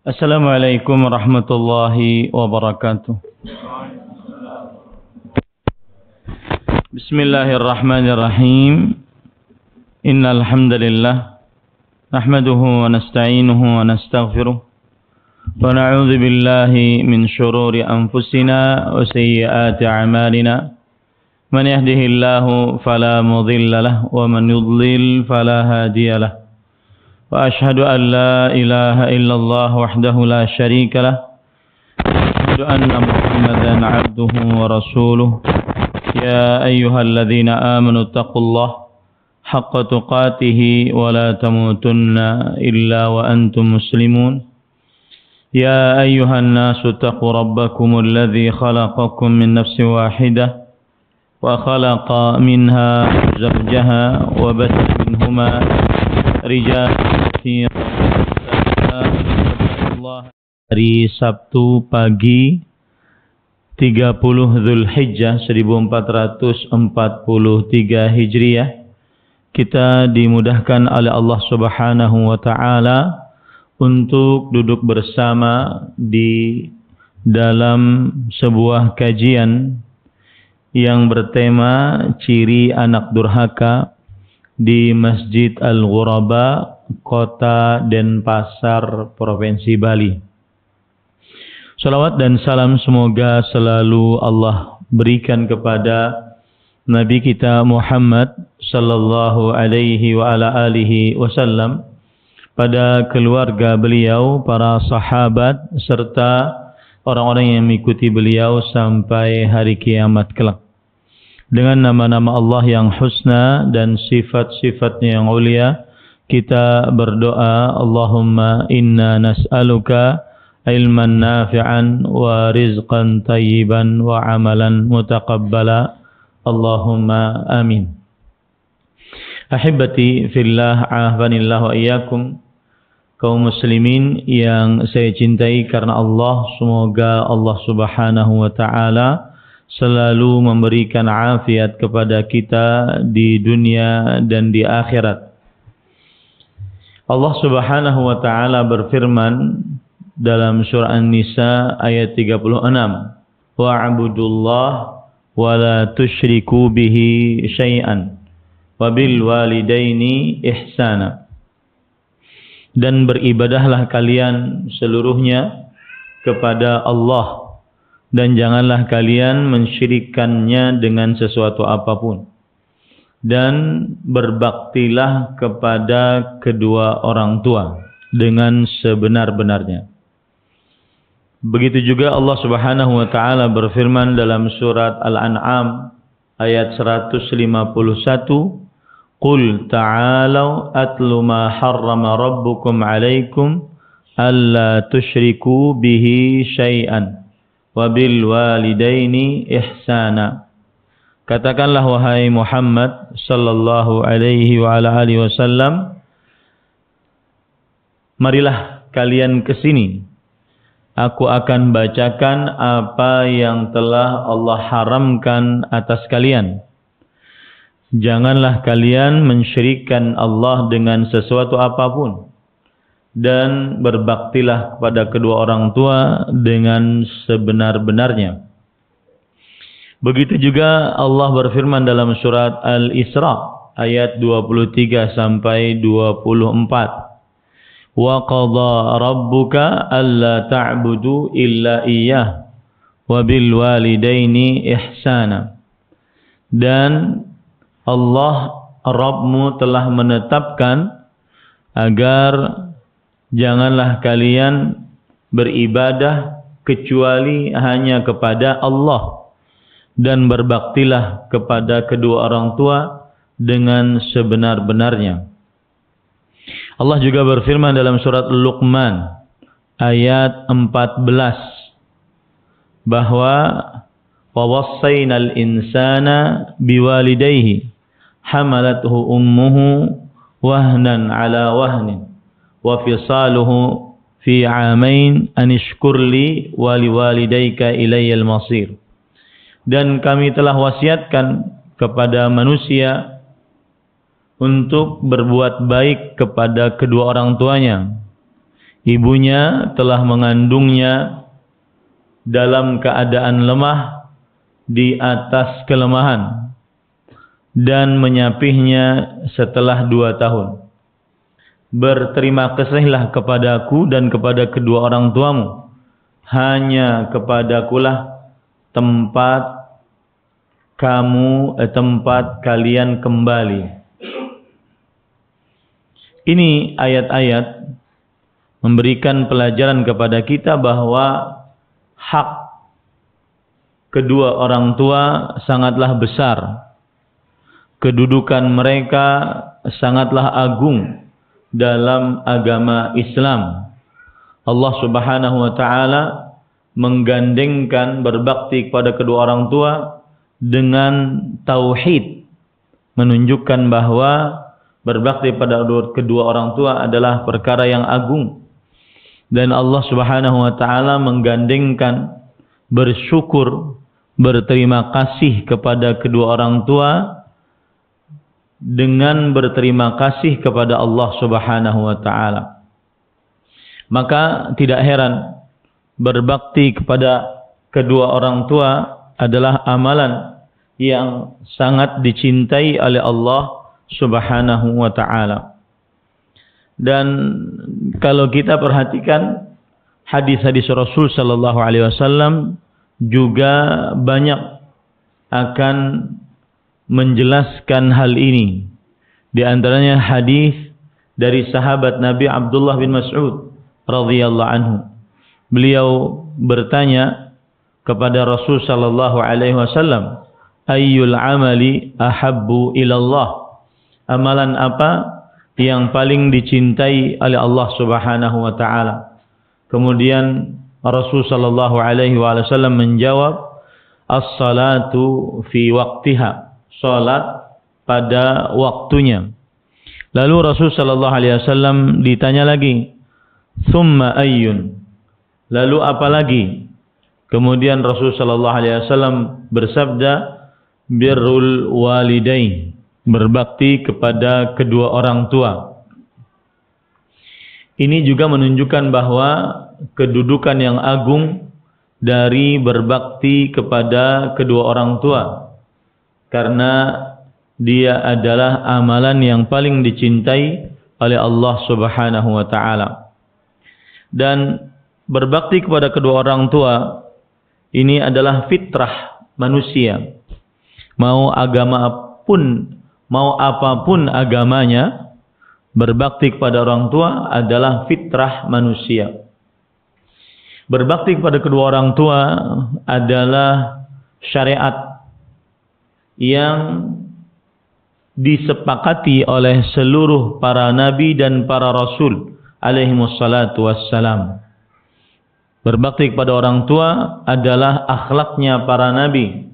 Assalamualaikum warahmatullahi wabarakatuh. Bismillahirrahmanirrahim. Innal hamdalillah nahmaduhu wa nasta'inuhu wa nastaghfiruh wa na'udzu billahi min shururi anfusina wa sayyiati a'malina. Man yahdihillahu fala mudilla lahu wa man yudlil fala hadiya lahu. وأشهد أن لا إله إلا الله وحده لا شريك له وأشهد أن محمدا عبده ورسوله يا أيها الذين آمنوا اتقوا الله حق تقاته ولا تموتن إلا وأنتم مسلمون يا أيها الناس اتقوا ربكم الذي خلقكم من نفس واحدة وخلق منها زوجها وبث منهما رجال hari Sabtu pagi 30 Zulhijjah 1443 Hijriah, kita dimudahkan oleh Allah Subhanahu wa taala untuk duduk bersama di dalam sebuah kajian yang bertema ciri anak durhaka di Masjid Al-Ghuraba, Kota Denpasar, Provinsi Bali. Salawat dan salam semoga selalu Allah berikan kepada Nabi kita Muhammad sallallahu alaihi wa ala alihi wasallam, pada keluarga beliau, para sahabat, serta orang-orang yang mengikuti beliau sampai hari kiamat kelak. Dengan nama-nama Allah yang husna dan sifat-sifatnya yang ulia, kita berdoa, Allahumma inna nas'aluka ilman nafi'an wa rizqan tayyiban wa amalan mutaqabbala. Allahumma amin. Ahibati fillah, ahbanillah wa iyyakum. Kaum muslimin yang saya cintai karena Allah, semoga Allah Subhanahu wa taala selalu memberikan afiat kepada kita di dunia dan di akhirat. Allah Subhanahu wa taala berfirman dalam surah An-Nisa ayat 36, wa'budullah wa la tusyriku bihi syai'an wa bil walidaini ihsana. Dan beribadahlah kalian seluruhnya kepada Allah, dan janganlah kalian mensyirikkannya dengan sesuatu apapun. Dan berbaktilah kepada kedua orang tua dengan sebenar-benarnya. Begitu juga Allah Subhanahu wa taala berfirman dalam surat Al-An'am ayat 151, Qul ta'alau atlu ma harrama rabbukum alaikum alla tusyriku bihi syai'an wabil walidaini ihsana. Katakanlah wahai Muhammad sallallahu alaihi wa ala alihi wasallam, marilah kalian ke sini, aku akan bacakan apa yang telah Allah haramkan atas kalian. Janganlah kalian mensyirikkan Allah dengan sesuatu apapun, dan berbaktilah kepada kedua orang tua dengan sebenar-benarnya. Begitu juga Allah berfirman dalam surat Al-Isra ayat 23 sampai 24. Wa qadha rabbuka alla ta'budu illa iyyah wa bil walidaini ihsana. Dan Allah Rabbmu telah menetapkan agar janganlah kalian beribadah kecuali hanya kepada Allah, dan berbaktilah kepada kedua orang tua dengan sebenar-benarnya. Allah juga berfirman dalam surat Luqman ayat 14 bahwa wa wassaynal insana biwalidayhi hamalathu ummuhu wahnan ala wahnin wa fisaluhu fi 'amain an ishkur li wa liwalidayka ilayyal masir. Dan kami telah wasiatkan kepada manusia untuk berbuat baik kepada kedua orang tuanya, ibunya telah mengandungnya dalam keadaan lemah di atas kelemahan dan menyapihnya setelah 2 tahun. Berterima kasihlah kepadaku dan kepada kedua orang tuamu. Hanya kepadakulah tempat kalian kembali. Ini ayat-ayat memberikan pelajaran kepada kita bahwa hak kedua orang tua sangatlah besar. Kedudukan mereka sangatlah agung dalam agama Islam. Allah Subhanahu wa taala menggandengkan berbakti kepada kedua orang tua dengan tauhid, menunjukkan bahwa berbakti pada kedua orang tua adalah perkara yang agung. Dan Allah Subhanahu wa taala menggandengkan bersyukur, berterima kasih kepada kedua orang tua dengan berterima kasih kepada Allah Subhanahu wa taala. Maka tidak heran berbakti kepada kedua orang tua adalah amalan yang sangat dicintai oleh Allah Subhanahu wa ta'ala. Dan kalau kita perhatikan hadis-hadis Rasul sallallahu alaihi wasallam juga banyak akan menjelaskan hal ini. Di antaranya hadis dari sahabat Nabi Abdullah bin Mas'ud radhiyallahu anhu. Beliau bertanya kepada Rasul sallallahu alaihi wasallam, ayyul amali ahabbu ilallah? Amalan apa yang paling dicintai oleh Allah Subhanahu wa taala? Kemudian Rasul sallallahu alaihi wasallam menjawab, as-salatu fi waqtiha, salat pada waktunya. Lalu Rasul sallallahu alaihi wasallam ditanya lagi, thumma ayyun? Lalu apa lagi? Kemudian Rasul sallallahu alaihi wasallam bersabda, birrul walidain, berbakti kepada kedua orang tua. Ini juga menunjukkan bahwa kedudukan yang agung dari berbakti kepada kedua orang tua, karena dia adalah amalan yang paling dicintai oleh Allah Subhanahu wa taala. Dan berbakti kepada kedua orang tua ini adalah fitrah manusia. Mau apapun agamanya, berbakti kepada orang tua adalah fitrah manusia. Berbakti kepada kedua orang tua adalah syariat yang disepakati oleh seluruh para nabi dan para rasul alaihi wassalatu wassalam. Berbakti kepada orang tua adalah akhlaknya para nabi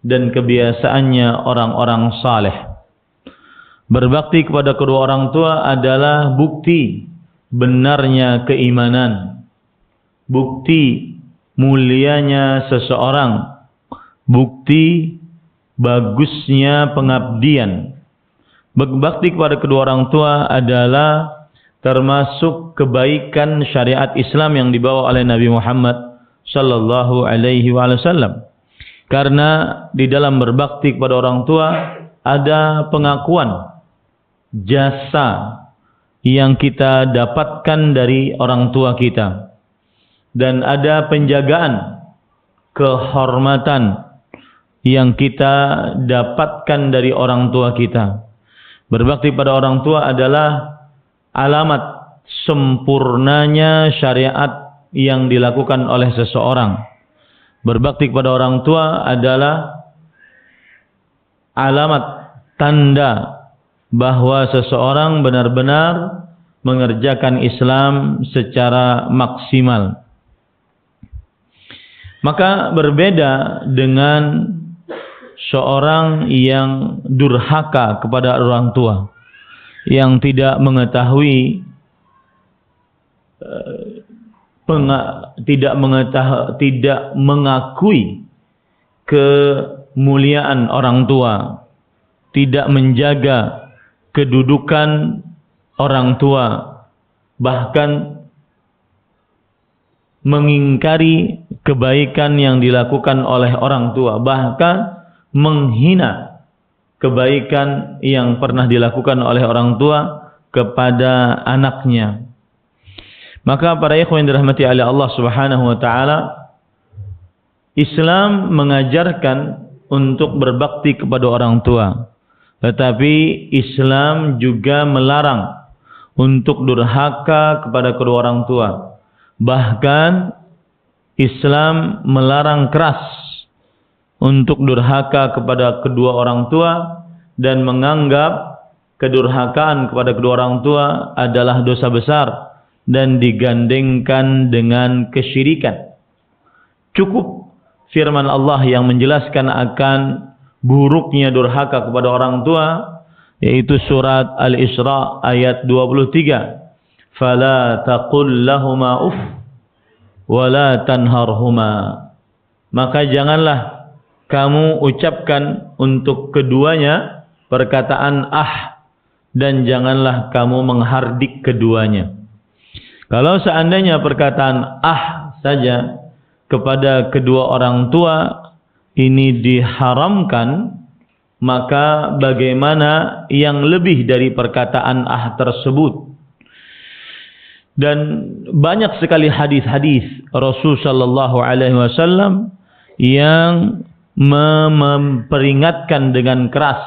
dan kebiasaannya orang-orang saleh. Berbakti kepada kedua orang tua adalah bukti benarnya keimanan, bukti mulianya seseorang, bukti bagusnya pengabdian. Berbakti kepada kedua orang tua adalah termasuk kebaikan syariat Islam yang dibawa oleh Nabi Muhammad sallallahu alaihi wasallam. Karena di dalam berbakti kepada orang tua ada pengakuan jasa yang kita dapatkan dari orang tua kita, dan ada penjagaan kehormatan yang kita dapatkan dari orang tua kita. Berbakti pada orang tua adalah alamat sempurnanya syariat yang dilakukan oleh seseorang. Berbakti kepada orang tua adalah alamat tanda bahwa seseorang benar-benar mengerjakan Islam secara maksimal. Maka berbeda dengan seorang yang durhaka kepada orang tua, yang tidak mengetahui tidak mengakui kemuliaan orang tua, tidak menjaga kedudukan orang tua, bahkan mengingkari kebaikan yang dilakukan oleh orang tua, bahkan menghina kebaikan yang pernah dilakukan oleh orang tua kepada anaknya. Maka para ikhwan yang dirahmati oleh Allah Subhanahu wa taala, Islam mengajarkan untuk berbakti kepada orang tua. Tetapi Islam juga melarang untuk durhaka kepada kedua orang tua. Bahkan Islam melarang keras untuk durhaka kepada kedua orang tua dan menganggap kedurhakaan kepada kedua orang tua adalah dosa besar dan digandengkan dengan kesyirikan. Cukup firman Allah yang menjelaskan akan buruknya durhaka kepada orang tua, yaitu surat Al-Isra ayat 23. Fala taqul lahuma uff wa la tanharhuma. Maka janganlah kamu ucapkan untuk keduanya perkataan dan janganlah kamu menghardik keduanya. Kalau seandainya perkataan saja kepada kedua orang tua ini diharamkan, maka bagaimana yang lebih dari perkataan tersebut? Dan banyak sekali hadis-hadis Rasul sallallahu alaihi wasallam yang memperingatkan dengan keras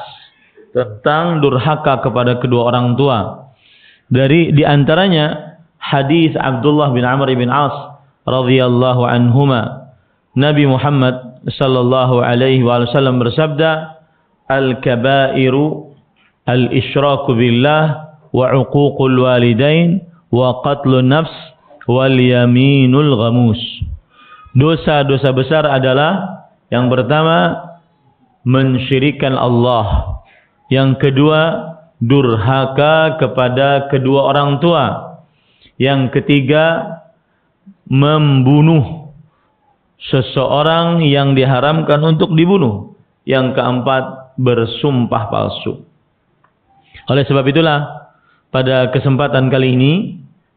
tentang durhaka kepada kedua orang tua. Di antaranya hadis Abdullah bin Amr bin As radhiyallahu anhuma, Nabi Muhammad sallallahu alaihi wasallam bersabda, al-kabairu al-isyraku billah wa uququl walidain wa qatlun nafs wal yaminul ghamus. Dosa-dosa besar adalah yang pertama mensyirikkan Allah, yang kedua durhaka kepada kedua orang tua, yang ketiga membunuh seseorang yang diharamkan untuk dibunuh, yang keempat bersumpah palsu. Oleh sebab itulah pada kesempatan kali ini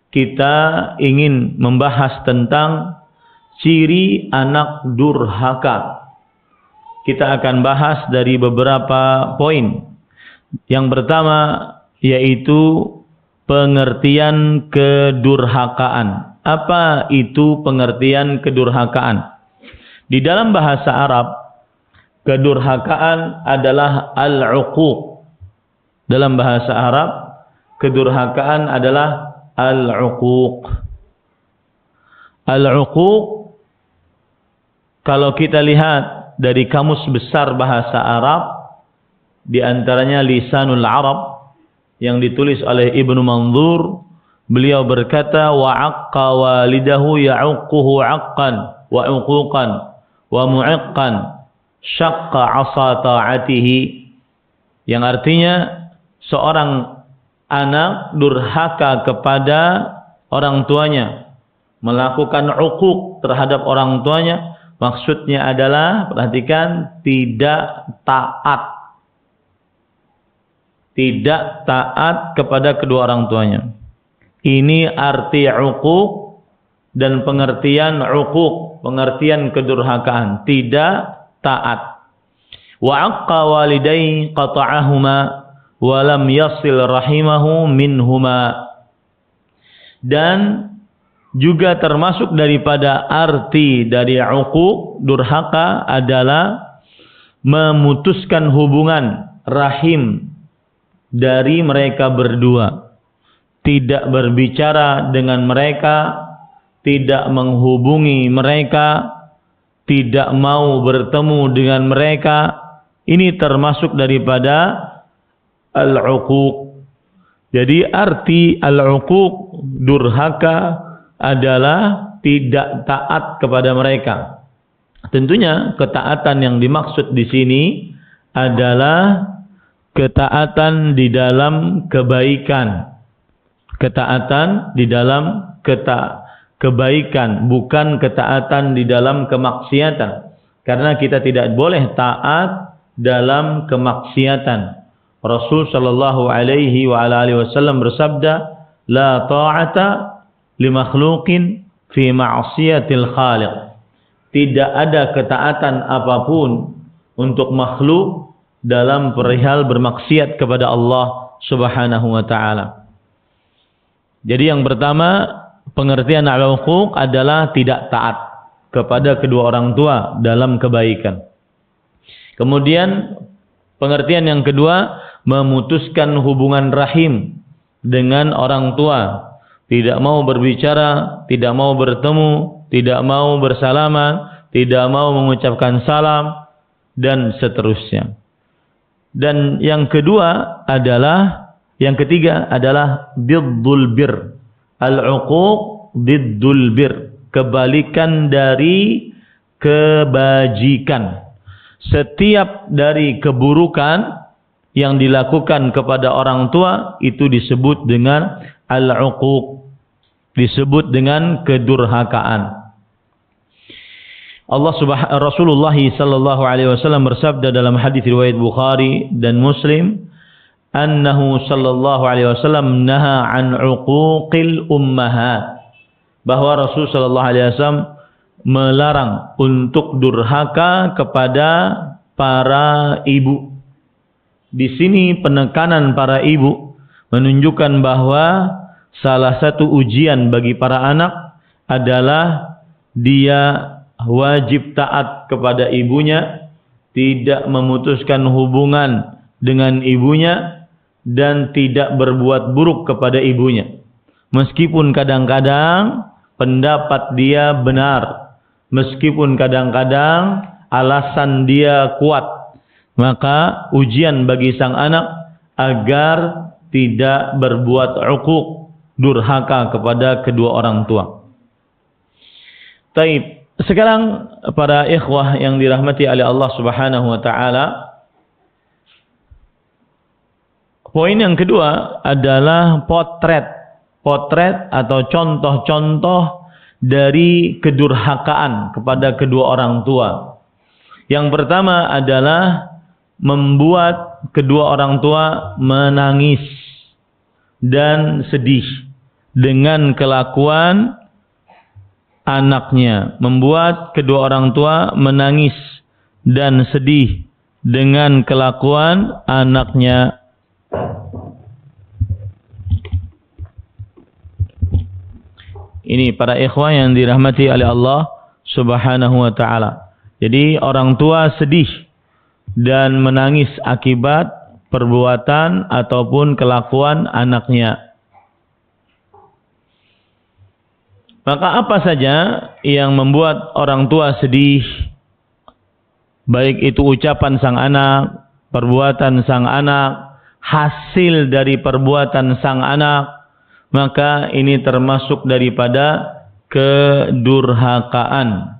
kita ingin membahas tentang ciri anak durhaka. Kita akan bahas dari beberapa poin. Yang pertama yaitu pengertian kedurhakaan. Apa itu pengertian kedurhakaan? Di dalam bahasa Arab, kedurhakaan adalah al-uquq. Dalam bahasa Arab, kedurhakaan adalah al-uquq. Al-uquq, kalau kita lihat dari kamus besar bahasa Arab, di antaranya Lisanul Arab yang ditulis oleh Ibnu Manzur, beliau berkata, wa aqqa walidahu ya'uquhu 'aqqan wa 'uquqan wa mu'iqqan syaqqa 'asa ta'atihi, yang artinya seorang anak durhaka kepada orang tuanya, melakukan uquq terhadap orang tuanya. Maksudnya adalah, perhatikan, tidak taat. Tidak taat kepada kedua orang tuanya. Ini arti uquq dan pengertian uquq, pengertian kedurhakaan, tidak taat. Wa aqqa walidayhi qata'ahuma wa lam yasil rahimahu minhuma. Dan juga termasuk daripada arti dari uquq, durhaka, adalah memutuskan hubungan rahim dari mereka berdua. Tidak berbicara dengan mereka, tidak menghubungi mereka, tidak mau bertemu dengan mereka. Ini termasuk daripada al-uquq. Jadi arti al-uquq, durhaka, adalah tidak taat kepada mereka. Tentunya ketaatan yang dimaksud di sini adalah ketaatan di dalam kebaikan. Ketaatan di dalam kebaikan, bukan ketaatan di dalam kemaksiatan. Karena kita tidak boleh taat dalam kemaksiatan. Rasul sallallahu alaihi wa alihi wasallam bersabda, la ta'ata li makhluqin fi ma'siyatil khaliq. Tidak ada ketaatan apapun untuk makhluk dalam perihal bermaksiat kepada Allah Subhanahu wa taala. Jadi yang pertama, pengertian al-uquq adalah tidak taat kepada kedua orang tua dalam kebaikan. Kemudian pengertian yang kedua, memutuskan hubungan rahim dengan orang tua. Tidak mau berbicara, tidak mau bertemu, tidak mau bersalaman, tidak mau mengucapkan salam, dan seterusnya. Dan yang ketiga adalah diddul bir. Al-uquq diddul bir, kebalikan dari kebajikan. Setiap dari keburukan yang dilakukan kepada orang tua itu disebut dengan al-uquq, disebut dengan kedurhakaan. Rasulullah sallallahu alaihi wasallam bersabda dalam hadis riwayat Bukhari dan Muslim, annahu sallallahu alaihi wasallam naha an uquqil ummahat, bahwa Rasul sallallahu alaihi wasallam melarang untuk durhaka kepada para ibu. Di sini penekanan para ibu menunjukkan bahwa salah satu ujian bagi para anak adalah dia wajib taat kepada ibunya, tidak memutuskan hubungan dengan ibunya, dan tidak berbuat buruk kepada ibunya. Meskipun kadang-kadang pendapat dia benar, meskipun kadang-kadang alasan dia kuat, maka ujian bagi sang anak agar tidak berbuat uquq, durhaka kepada kedua orang tua. Taib. Sekarang para ikhwah yang dirahmati oleh Allah Subhanahu wa taala, poin yang kedua adalah potret atau contoh-contoh dari kedurhakaan kepada kedua orang tua. Yang pertama adalah membuat kedua orang tua menangis dan sedih dengan kelakuan anaknya. Membuat kedua orang tua menangis dan sedih dengan kelakuan anaknya. Ini para ikhwah yang dirahmati oleh Allah Subhanahu wa taala. Jadi orang tua sedih dan menangis akibat perbuatan ataupun kelakuan anaknya. Maka apa saja yang membuat orang tua sedih, baik itu ucapan sang anak, perbuatan sang anak, hasil dari perbuatan sang anak, maka ini termasuk daripada kedurhakaan.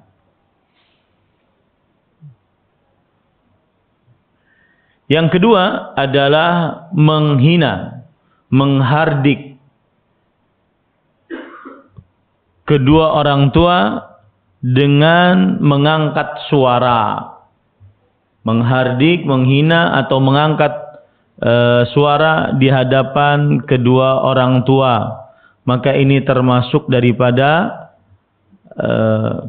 Yang kedua adalah menghina, menghardik kedua orang tua dengan mengangkat suara. Menghardik, menghina atau mengangkat suara di hadapan kedua orang tua. Maka ini termasuk daripada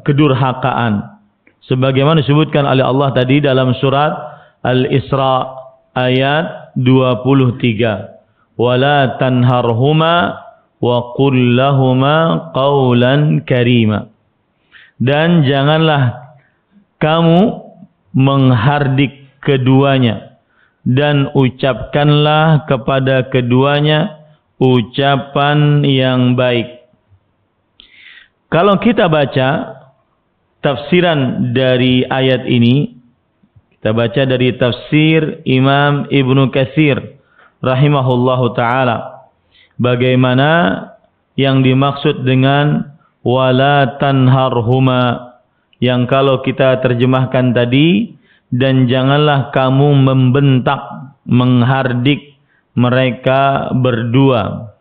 kedurhakaan. Sebagaimana disebutkan oleh Allah tadi dalam surat Al-Isra ayat 23. Wala tanharhuma wa qul lahuma qawlan karima. Dan janganlah kamu menghardik keduanya, dan ucapkanlah kepada keduanya ucapan yang baik. Kalau kita baca tafsiran dari ayat ini, kita baca dari tafsir Imam Ibnu Katsir rahimahullahu taala, bagaimana yang dimaksud dengan wala tanharhuma, yang kalau kita terjemahkan tadi, dan janganlah kamu membentak, menghardik mereka berdua.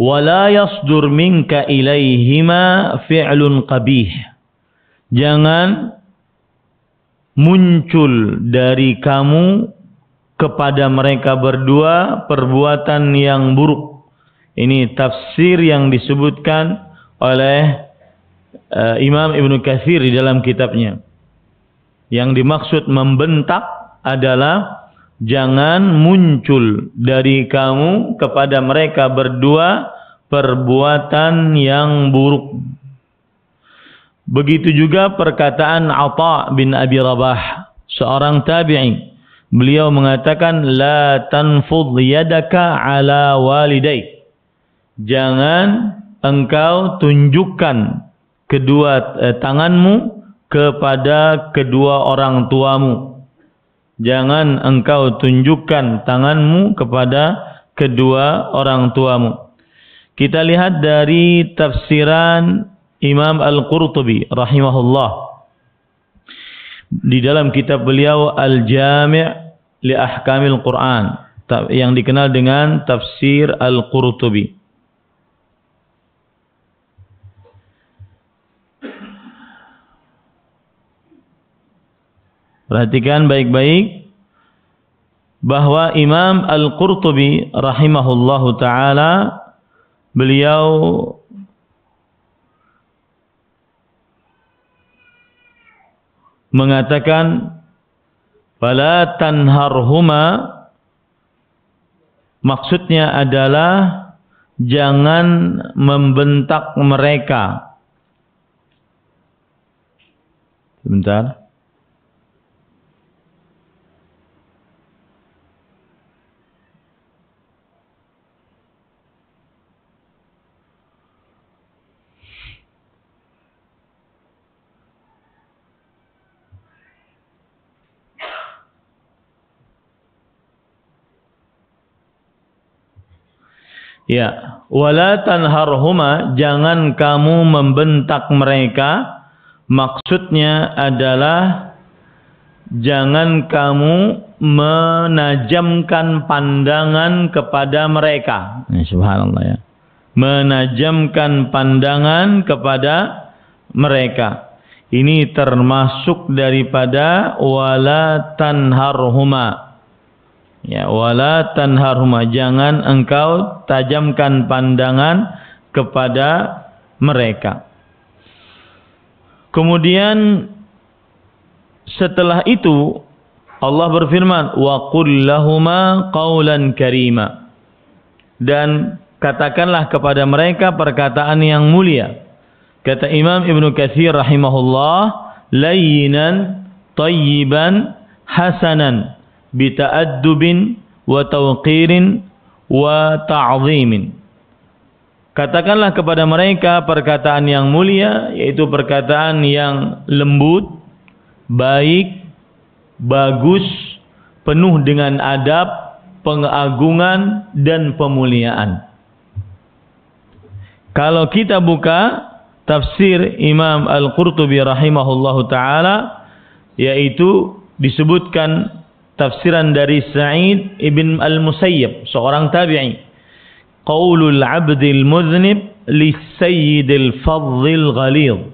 Wala yasdur minka ilaihima fi'lun qabih. Jangan muncul dari kamu kepada mereka berdua perbuatan yang buruk, Ini tafsir yang disebutkan oleh Imam Ibnu Katsir di dalam kitabnya. Yang dimaksud membentak adalah jangan muncul dari kamu kepada mereka berdua perbuatan yang buruk. Begitu juga perkataan Atha bin Abi Rabah, seorang tabi'i. Beliau mengatakan, la tanfudh yadaka ala walidaik. Jangan engkau tunjukkan kedua tanganmu kepada kedua orang tuamu. Jangan engkau tunjukkan tanganmu kepada kedua orang tuamu. Kita lihat dari tafsiran Imam Al-Qurtubi rahimahullah. Di dalam kitab beliau Al-Jami' li Ahkamil Quran, yang dikenal dengan tafsir Al-Qurtubi. Perhatikan baik-baik bahwa Imam Al-Qurtubi rahimahullahu taala beliau mengatakan fala tanharhuma, maksudnya adalah jangan membentak mereka. Sebentar. Ya, wala tanharhuma, jangan kamu membentak mereka. Maksudnya adalah jangan kamu menajamkan pandangan kepada mereka. Subhanallah ya. Menajamkan pandangan kepada mereka. Ini termasuk daripada wala tanharhuma. Ya, wala tanharhuma, jangan engkau tajamkan pandangan kepada mereka. Kemudian setelah itu Allah berfirman, wa qul lahuma qawlan karima, dan katakanlah kepada mereka perkataan yang mulia. Kata Imam Ibnu Katsir rahimahullah, layyinan tayyiban hasanan bita'addubin wa tawqirin wa ta'zimin. Katakanlah kepada mereka perkataan yang mulia, yaitu perkataan yang lembut, baik, bagus, penuh dengan adab, pengagungan dan pemuliaan. Kalau kita buka tafsir Imam Al-Qurtubi rahimahullahu taala, yaitu disebutkan tafsiran dari Sa'id ibn al-Musayyib, seorang tabi'i. Qaulul 'abdil muznib lis-sayyidil fadhil ghalidh.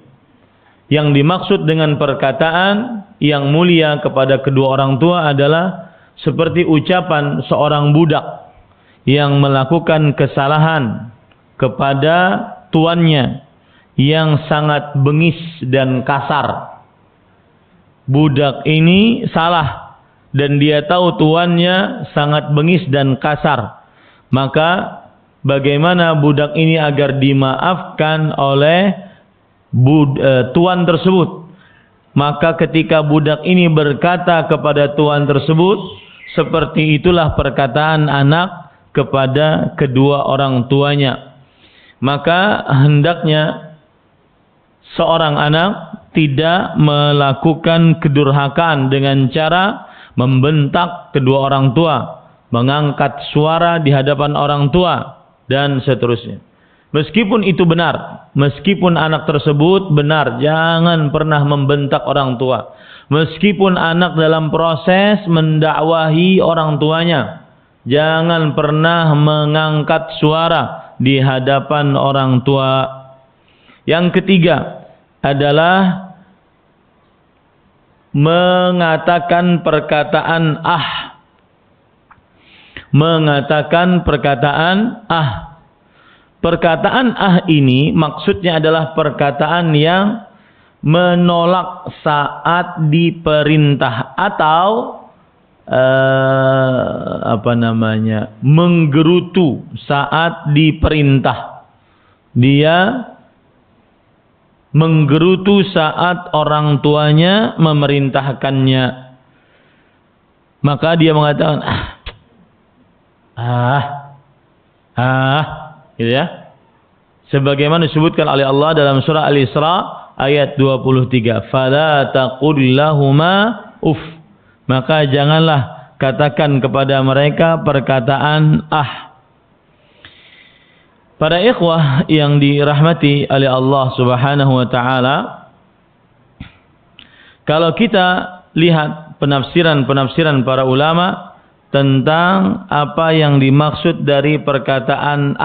Yang dimaksud dengan perkataan yang mulia kepada kedua orang tua adalah seperti ucapan seorang budak yang melakukan kesalahan kepada tuannya yang sangat bengis dan kasar. Budak ini salah dan dia tahu tuannya sangat bengis dan kasar. Maka bagaimana budak ini agar dimaafkan oleh tuan tersebut? Maka ketika budak ini berkata kepada tuan tersebut, seperti itulah perkataan anak kepada kedua orang tuanya. Maka hendaknya seorang anak tidak melakukan kedurhakaan dengan cara membentak kedua orang tua, mengangkat suara di hadapan orang tua, dan seterusnya. Meskipun itu benar, meskipun anak tersebut benar, jangan pernah membentak orang tua. Meskipun anak dalam proses mendakwahi orang tuanya, jangan pernah mengangkat suara di hadapan orang tua. Yang ketiga adalah mengatakan perkataan mengatakan perkataan perkataan ini maksudnya adalah perkataan yang menolak saat diperintah atau menggerutu saat diperintah. Dia menggerutu saat orang tuanya memerintahkannya. Maka dia mengatakan gitu ya. Sebagaimana disebutkan oleh Allah dalam surah Al-Isra ayat 23, "Fala taqul lahuma uff." Maka janganlah katakan kepada mereka perkataan Para ikhwah yang dirahmati oleh Allah Subhanahu wa taala, kalau kita lihat penafsiran para ulama tentang apa yang dimaksud dari perkataan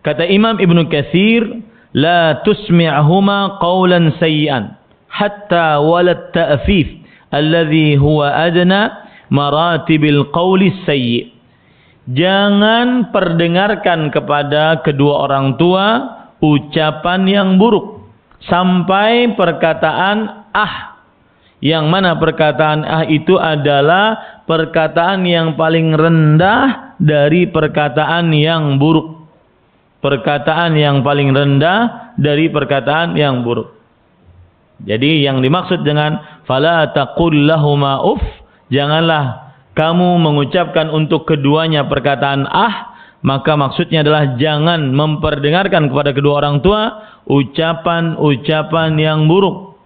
Kata Imam Ibnu Katsir, la tusmi'huma qawlan sayyi'an hatta walat ta'fif alladhi huwa adna maratibil qawli sayyi'. Jangan perdengarkan kepada kedua orang tua ucapan yang buruk sampai perkataan yang mana perkataan itu adalah perkataan yang paling rendah dari perkataan yang buruk. Perkataan yang paling rendah dari perkataan yang buruk. Jadi yang dimaksud dengan fala taqul lahuma uff, janganlah kamu mengucapkan untuk keduanya perkataan maka maksudnya adalah jangan memperdengarkan kepada kedua orang tua ucapan-ucapan yang buruk.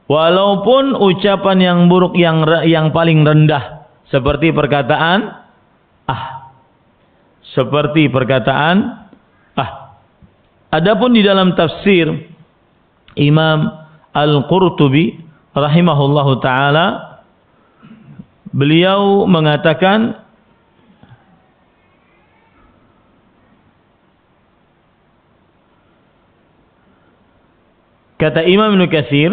Walaupun ucapan yang buruk yang paling rendah seperti perkataan seperti perkataan Adapun di dalam tafsir Imam Al-Qurtubi rahimahullahu taala, beliau mengatakan kata Imam Ibnu Katsir,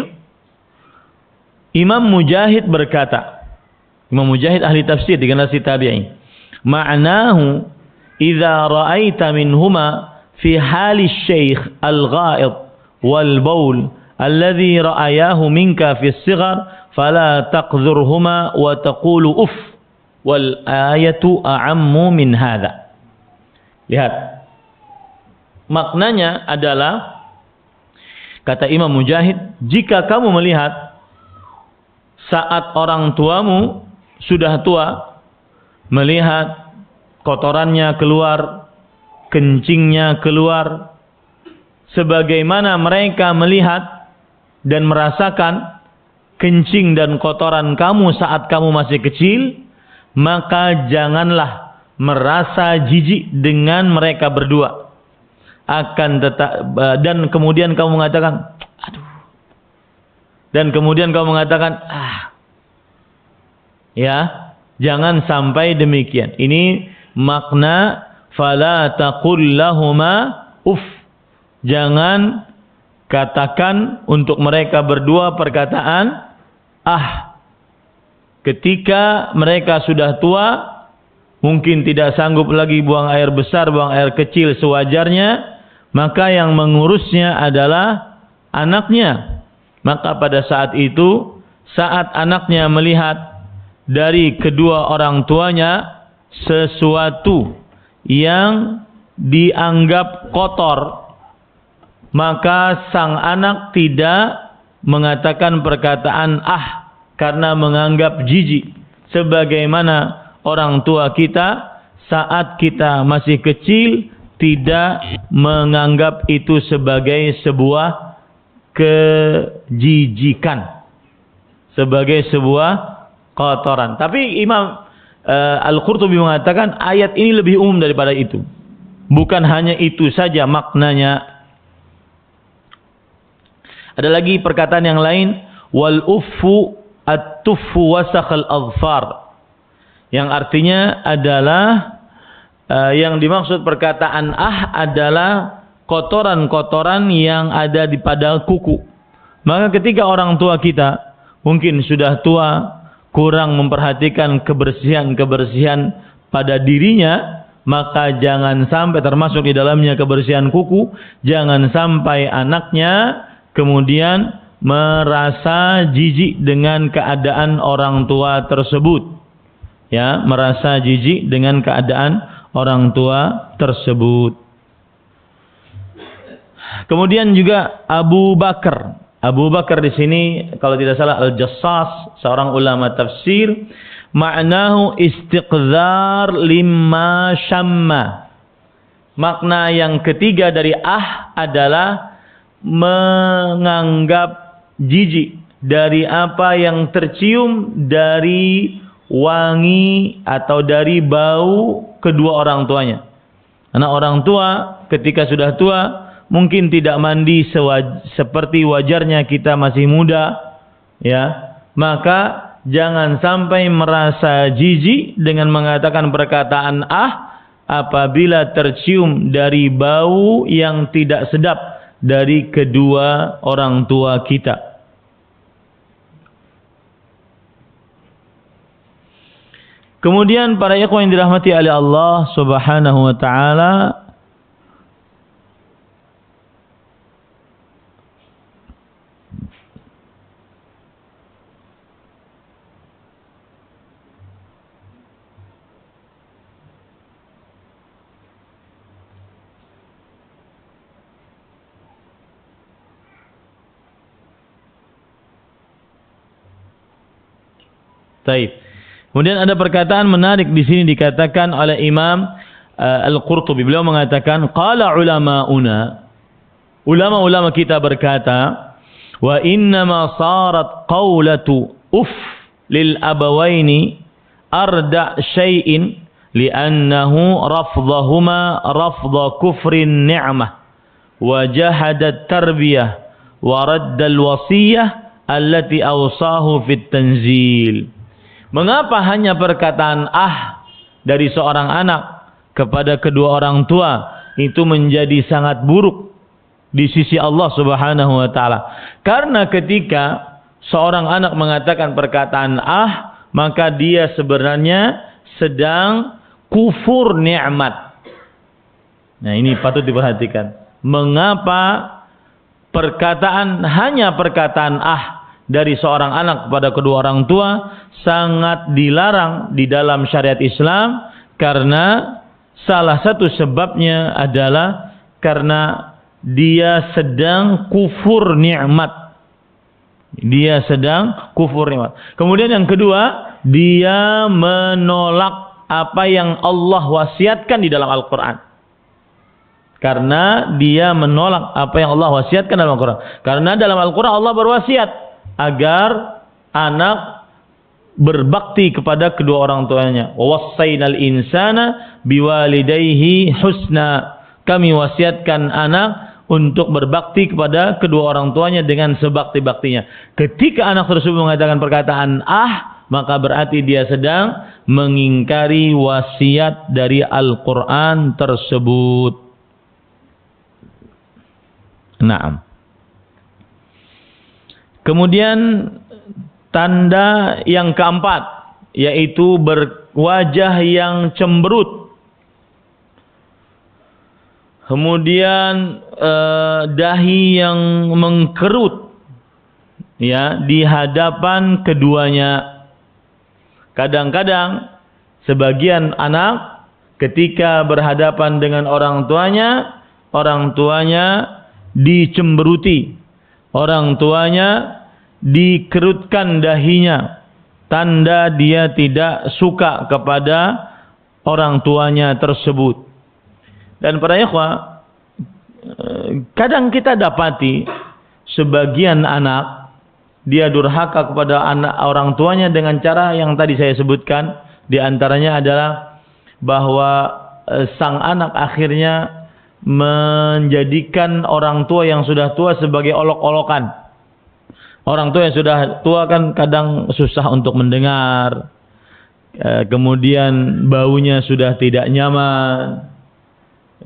Imam Mujahid berkata, Imam Mujahid ahli tafsir di generasi tabi'in, ma'nahu idza ra'aita minhuma fi hali syekh al-ghaid wal baul alladhi ra'ayahu minka fi as-sighar fala taqdhurhuma wa taqulu uff wal ayatu a'ammu min hadha. Lihat, maknanya adalah kata Imam Mujahid, jika kamu melihat saat orang tuamu sudah tua, melihat kotorannya keluar, kencingnya keluar, sebagaimana mereka melihat dan merasakan kencing dan kotoran kamu saat kamu masih kecil, maka janganlah merasa jijik dengan mereka berdua. Dan kemudian kamu mengatakan, dan kemudian kamu mengatakan, ya, jangan sampai demikian. Ini makna fala taqul lahuma uff. Jangan katakan untuk mereka berdua perkataan ketika mereka sudah tua, mungkin tidak sanggup lagi buang air besar, buang air kecil sewajarnya, maka yang mengurusnya adalah anaknya. Maka pada saat itu, saat anaknya melihat dari kedua orang tuanya sesuatu yang dianggap kotor, maka sang anak tidak mengatakan perkataan karena menganggap jijik, sebagaimana orang tua kita saat kita masih kecil tidak menganggap itu sebagai sebuah kejijikan, sebagai sebuah kotoran. Tapi Imam Al-Qurtubi mengatakan ayat ini lebih umum daripada itu. Bukan hanya itu saja maknanya. Ada lagi perkataan yang lain, wal uffu at-tuffu wasakhal adfar, yang artinya adalah yang dimaksud perkataan adalah kotoran-kotoran yang ada di pada kuku. Maka ketika orang tua kita mungkin sudah tua, kurang memperhatikan kebersihan-kebersihan pada dirinya, maka jangan sampai termasuk di dalamnya kebersihan kuku, jangan sampai anaknya kemudian merasa jijik dengan keadaan orang tua tersebut. Ya, merasa jijik dengan keadaan orang tua tersebut. Kemudian juga Abu Bakar. Abu Bakar di sini kalau tidak salah Al-Jassas, seorang ulama tafsir, ma'nahu istiqzar limma syamma. Makna yang ketiga dari adalah menganggap jijik dari apa yang tercium dari wangi atau dari bau kedua orang tuanya. Karena orang tua ketika sudah tua mungkin tidak mandi seperti wajarnya kita masih muda, ya. Maka jangan sampai merasa jijik dengan mengatakan perkataan apabila tercium dari bau yang tidak sedap dari kedua orang tua kita. Kemudian para ikhwan yang dirahmati oleh Allah Subhanahu wa taala, taib. Kemudian ada perkataan menarik di sini dikatakan oleh Imam Al-Qurtubi. Beliau mengatakan, qala ulama'una, ulama-ulama kita berkata, wa innama sarat qawlatu lil abawaini arda syai'in li'annahu rafdhahuma rafdha kufrin ni'mah wa jahadat tarbiyah wa raddal wasiyah allati awsahu fit tanzil. Mengapa hanya perkataan dari seorang anak kepada kedua orang tua itu menjadi sangat buruk di sisi Allah Subhanahu wa taala? Karena ketika seorang anak mengatakan perkataan maka dia sebenarnya sedang kufur nikmat. Nah, ini patut diperhatikan. Mengapa hanya perkataan dari seorang anak kepada kedua orang tua sangat dilarang di dalam syariat Islam? Karena salah satu sebabnya adalah karena dia sedang kufur nikmat. Dia sedang kufur nikmat. Kemudian yang kedua, dia menolak apa yang Allah wasiatkan di dalam Al-Quran. Karena dia menolak apa yang Allah wasiatkan dalam Al-Quran. Karena dalam Al-Quran Allah berwasiat agar anak berbakti kepada kedua orang tuanya. Wassaynal insana biwalidayhi husna. Kami wasiatkan anak untuk berbakti kepada kedua orang tuanya dengan sebakti-baktinya. Ketika anak tersebut mengatakan perkataan maka berarti dia sedang mengingkari wasiat dari Al-Quran tersebut. Naam. Kemudian tanda yang keempat, yaitu berwajah yang cemberut. Kemudian dahi yang mengkerut, ya, di hadapan keduanya. Kadang-kadang sebagian anak ketika berhadapan dengan orang tuanya dicemberuti. Orang tuanya dikerutkan dahinya, tanda dia tidak suka kepada orang tuanya tersebut. Dan para ikhwah, kadang kita dapati sebagian anak dia durhaka kepada orang tuanya dengan cara yang tadi saya sebutkan. Di antaranya adalah bahwa sang anak akhirnya menjadikan orang tua yang sudah tua sebagai olok-olokan. Orang tua yang sudah tua kan kadang susah untuk mendengar, kemudian baunya sudah tidak nyaman,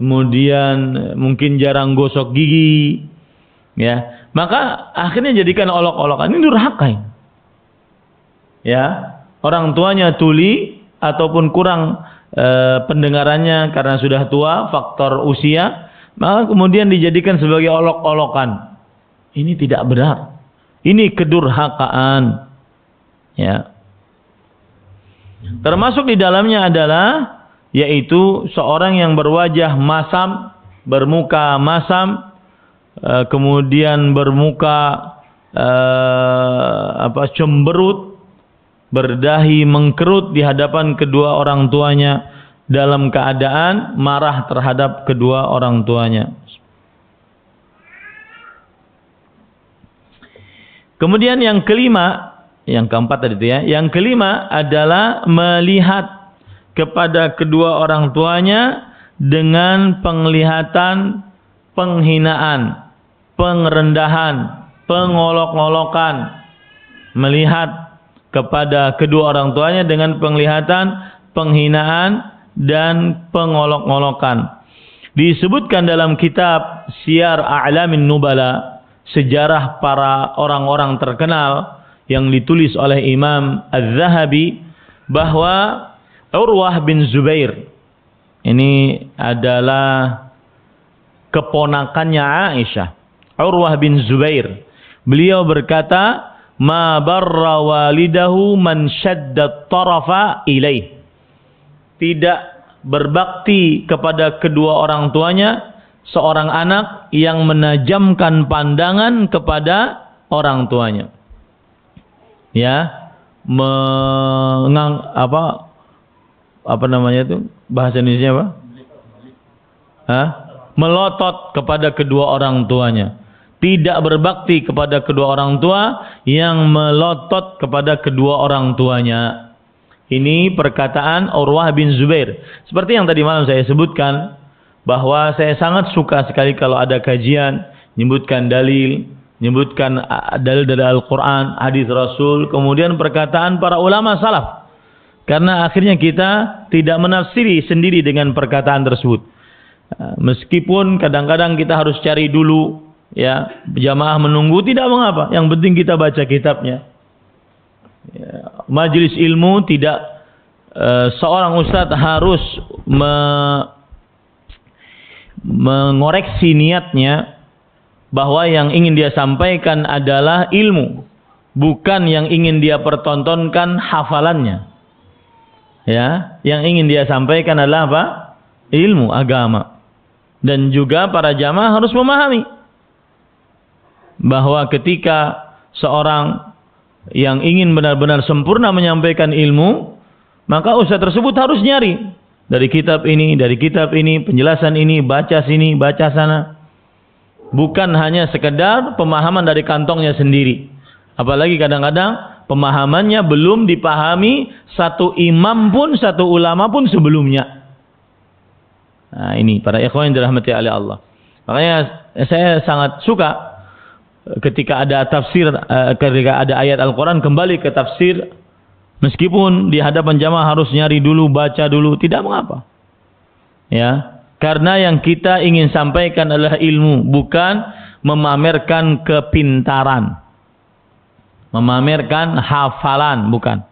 kemudian mungkin jarang gosok gigi, ya, maka akhirnya jadikan olok-olokan. Ini durhaka, ya. orang tuanya tuli ataupun kurang pendengarannya karena sudah tua, faktor usia, maka kemudian dijadikan sebagai olok-olokan. Ini tidak benar. Ini kedurhakaan. Ya. Termasuk di dalamnya adalah yaitu seorang yang berwajah masam, bermuka masam, kemudian bermuka cemberut, berdahi mengkerut di hadapan kedua orang tuanya dalam keadaan marah terhadap kedua orang tuanya. Kemudian yang kelima, yang keempat tadi itu ya, yang kelima adalah melihat kepada kedua orang tuanya dengan penglihatan penghinaan, pengrendahan, pengolok-olokan. Melihat kepada kedua orang tuanya dengan penglihatan penghinaan dan pengolok-olokan. Disebutkan dalam kitab Syiar A'lamin Nubala, sejarah para orang-orang terkenal yang ditulis oleh Imam Az-Zahabi, bahwa Urwah bin Zubair ini adalah keponakannya Aisyah. Urwah bin Zubair, beliau berkata, "Ma barra walidahu man shadda tarafa ilaih." Tidak berbakti kepada kedua orang tuanya seorang anak yang menajamkan pandangan kepada orang tuanya. Ya, apa namanya itu? Bahasa Indonesia apa? Melotot kepada kedua orang tuanya. Tidak berbakti kepada kedua orang tua yang melotot kepada kedua orang tuanya. Ini perkataan Urwah bin Zubair. Seperti yang tadi malam saya sebutkan, bahwa saya sangat suka sekali kalau ada kajian menyebutkan dalil, menyebutkan dalil dari Al-Quran, hadis Rasul, kemudian perkataan para ulama salaf. Karena akhirnya kita tidak menafsiri sendiri dengan perkataan tersebut. Meskipun kadang-kadang kita harus cari dulu, ya, jamaah menunggu, tidak mengapa. Yang penting kita baca kitabnya. Ya, majelis ilmu tidak seorang ustadz harus mengoreksi niatnya bahwa yang ingin dia sampaikan adalah ilmu, bukan yang ingin dia pertontonkan hafalannya. Ya, yang ingin dia sampaikan adalah apa? Ilmu agama. Dan juga para jamaah harus memahami bahwa ketika seorang yang ingin benar-benar sempurna menyampaikan ilmu, maka ustaz tersebut harus nyari dari kitab ini, penjelasan ini, baca sini, baca sana. Bukan hanya sekedar pemahaman dari kantongnya sendiri. Apalagi kadang-kadang pemahamannya belum dipahami satu imam pun, satu ulama pun sebelumnya. Nah, ini para ikhwan yang dirahmati oleh Allah. Makanya saya sangat suka ketika ada tafsir, ketika ada ayat Al-Quran kembali ke tafsir, meskipun di hadapan jamaah harus nyari dulu, baca dulu, tidak mengapa. Ya, karena yang kita ingin sampaikan adalah ilmu, bukan memamerkan kepintaran, memamerkan hafalan, bukan.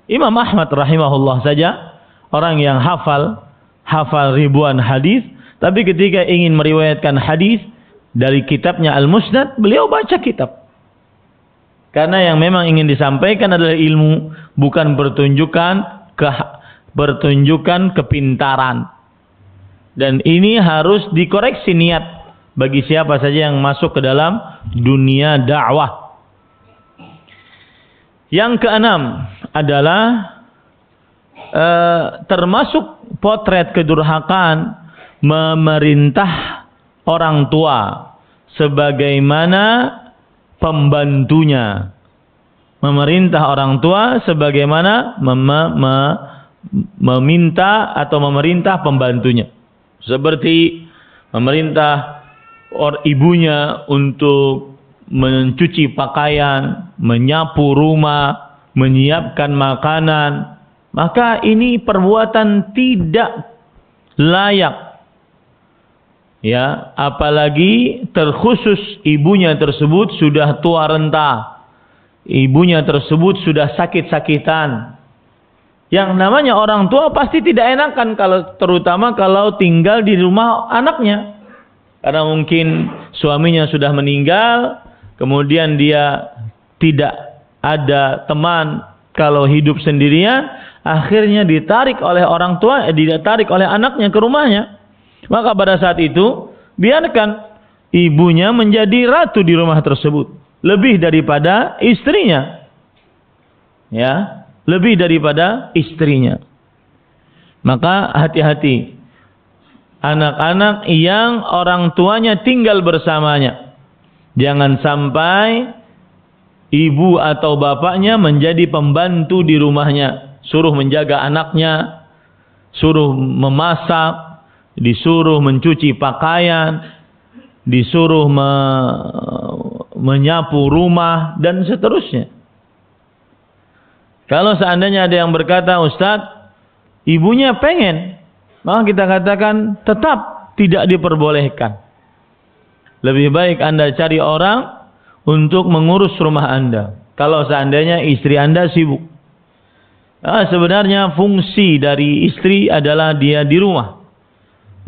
Imam Ahmad rahimahullah saja, orang yang hafal ribuan hadis, tapi ketika ingin meriwayatkan hadis dari kitabnya Al-Musnad, beliau baca kitab. Karena yang memang ingin disampaikan adalah ilmu, bukan bertunjukan kepintaran. Dan ini harus dikoreksi niat bagi siapa saja yang masuk ke dalam dunia dakwah. Yang keenam adalah termasuk potret kedurhakaan memerintah orang tua sebagaimana pembantunya. Memerintah orang tua sebagaimana meminta atau memerintah pembantunya. Seperti memerintah ibunya untuk mencuci pakaian, menyapu rumah, menyiapkan makanan. Maka ini perbuatan tidak layak. Ya, apalagi terkhusus ibunya tersebut sudah tua renta, ibunya tersebut sudah sakit-sakitan. Yang namanya orang tua pasti tidak enakan, terutama kalau tinggal di rumah anaknya. Karena mungkin suaminya sudah meninggal, kemudian dia tidak ada teman kalau hidup sendirian, akhirnya ditarik oleh orang tua, ditarik oleh anaknya ke rumahnya. Maka pada saat itu, biarkan ibunya menjadi ratu di rumah tersebut, lebih daripada istrinya. Ya, lebih daripada istrinya. Maka hati-hati anak-anak yang orang tuanya tinggal bersamanya. Jangan sampai ibu atau bapaknya menjadi pembantu di rumahnya, suruh menjaga anaknya, suruh memasak, disuruh mencuci pakaian, disuruh menyapu rumah, dan seterusnya. Kalau seandainya ada yang berkata, Ustadz, ibunya pengen, maka kita katakan tetap tidak diperbolehkan. Lebih baik Anda cari orang untuk mengurus rumah Anda. Kalau seandainya istri Anda sibuk. Sebenarnya fungsi dari istri adalah dia di rumah,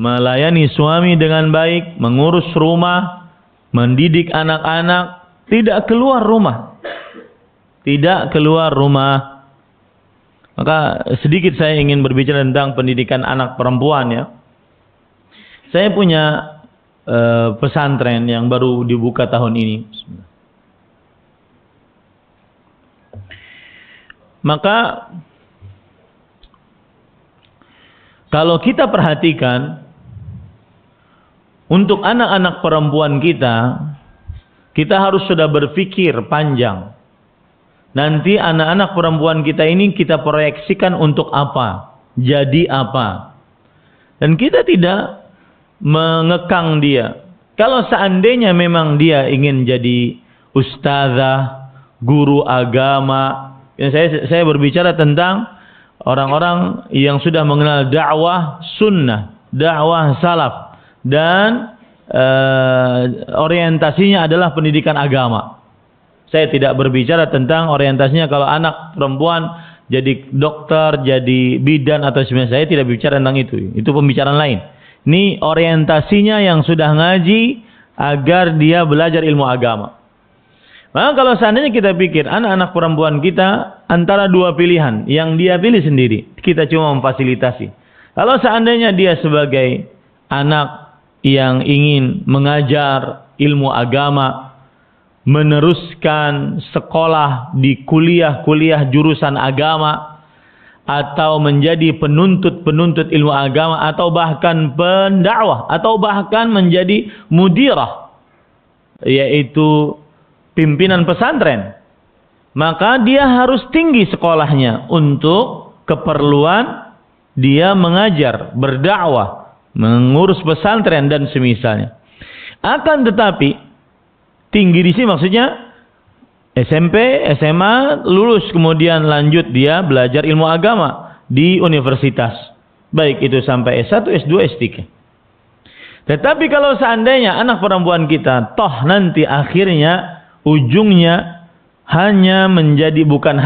melayani suami dengan baik, mengurus rumah, mendidik anak-anak, tidak keluar rumah. Tidak keluar rumah. Maka sedikit saya ingin berbicara tentang pendidikan anak perempuan ya. Saya punya pesantren yang baru dibuka tahun ini. Maka kalau kita perhatikan untuk anak-anak perempuan kita harus sudah berpikir panjang. Nanti anak-anak perempuan kita ini kita proyeksikan untuk apa? Jadi apa? Dan kita tidak mengekang dia. Kalau seandainya memang dia ingin jadi ustazah, guru agama, saya berbicara tentang orang-orang yang sudah mengenal dakwah sunnah, dakwah salaf, dan orientasinya adalah pendidikan agama. Saya tidak berbicara tentang orientasinya kalau anak perempuan jadi dokter, jadi bidan atau sebagainya. Saya tidak bicara tentang itu. Itu pembicaraan lain. Ini orientasinya yang sudah ngaji agar dia belajar ilmu agama. Maka kalau seandainya kita pikir anak-anak perempuan kita antara dua pilihan yang dia pilih sendiri, kita cuma memfasilitasi. Kalau seandainya dia sebagai anak yang ingin mengajar ilmu agama, meneruskan sekolah di kuliah-kuliah jurusan agama, atau menjadi penuntut ilmu agama, atau bahkan pendakwah, atau bahkan menjadi mudirah, yaitu pimpinan pesantren, maka dia harus tinggi sekolahnya untuk keperluan dia mengajar, berdakwah, mengurus pesantren dan semisalnya. Akan tetapi tinggi di sini maksudnya SMP, SMA, lulus kemudian lanjut dia belajar ilmu agama di universitas. Baik itu sampai S1, S2, S3. Tetapi kalau seandainya anak perempuan kita toh nanti akhirnya ujungnya hanya menjadi bukan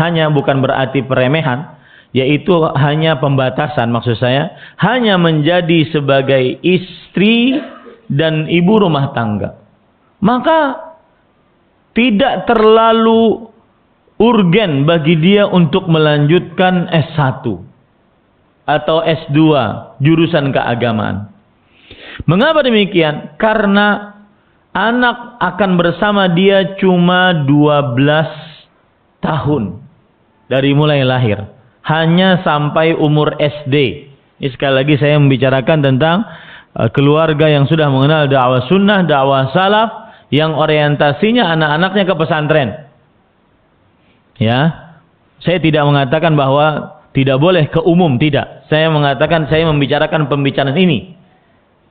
berarti peremehan, yaitu hanya pembatasan, maksud saya hanya menjadi sebagai istri dan ibu rumah tangga, maka tidak terlalu urgen bagi dia untuk melanjutkan S1 atau S2 jurusan keagamaan. Mengapa demikian? Karena anak akan bersama dia cuma 12 tahun dari mulai lahir, hanya sampai umur SD. Ini sekali lagi saya membicarakan tentang keluarga yang sudah mengenal dakwah sunnah, dakwah salaf, yang orientasinya anak-anaknya ke pesantren. Ya, saya tidak mengatakan bahwa tidak boleh ke umum, tidak. Saya mengatakan saya membicarakan pembicaraan ini.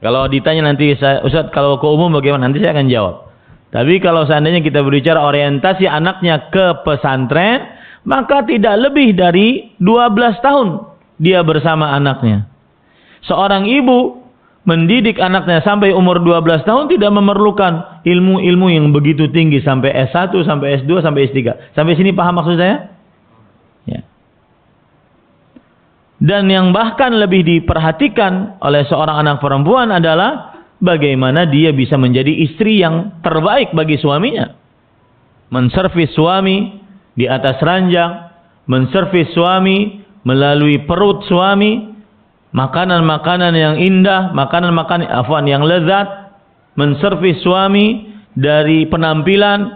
Kalau ditanya nanti Ustaz kalau ke umum bagaimana, nanti saya akan jawab. Tapi kalau seandainya kita berbicara orientasi anaknya ke pesantren, maka tidak lebih dari 12 tahun dia bersama anaknya. Seorang ibu mendidik anaknya sampai umur 12 tahun tidak memerlukan ilmu-ilmu yang begitu tinggi sampai S1, sampai S2, sampai S3. Sampai sini paham maksud saya? Ya. Dan yang bahkan lebih diperhatikan oleh seorang anak perempuan adalah bagaimana dia bisa menjadi istri yang terbaik bagi suaminya. Menservis suami di atas ranjang, menservis suami melalui perut suami, makanan-makanan yang indah, makanan-makanan yang lezat, menservis suami dari penampilan,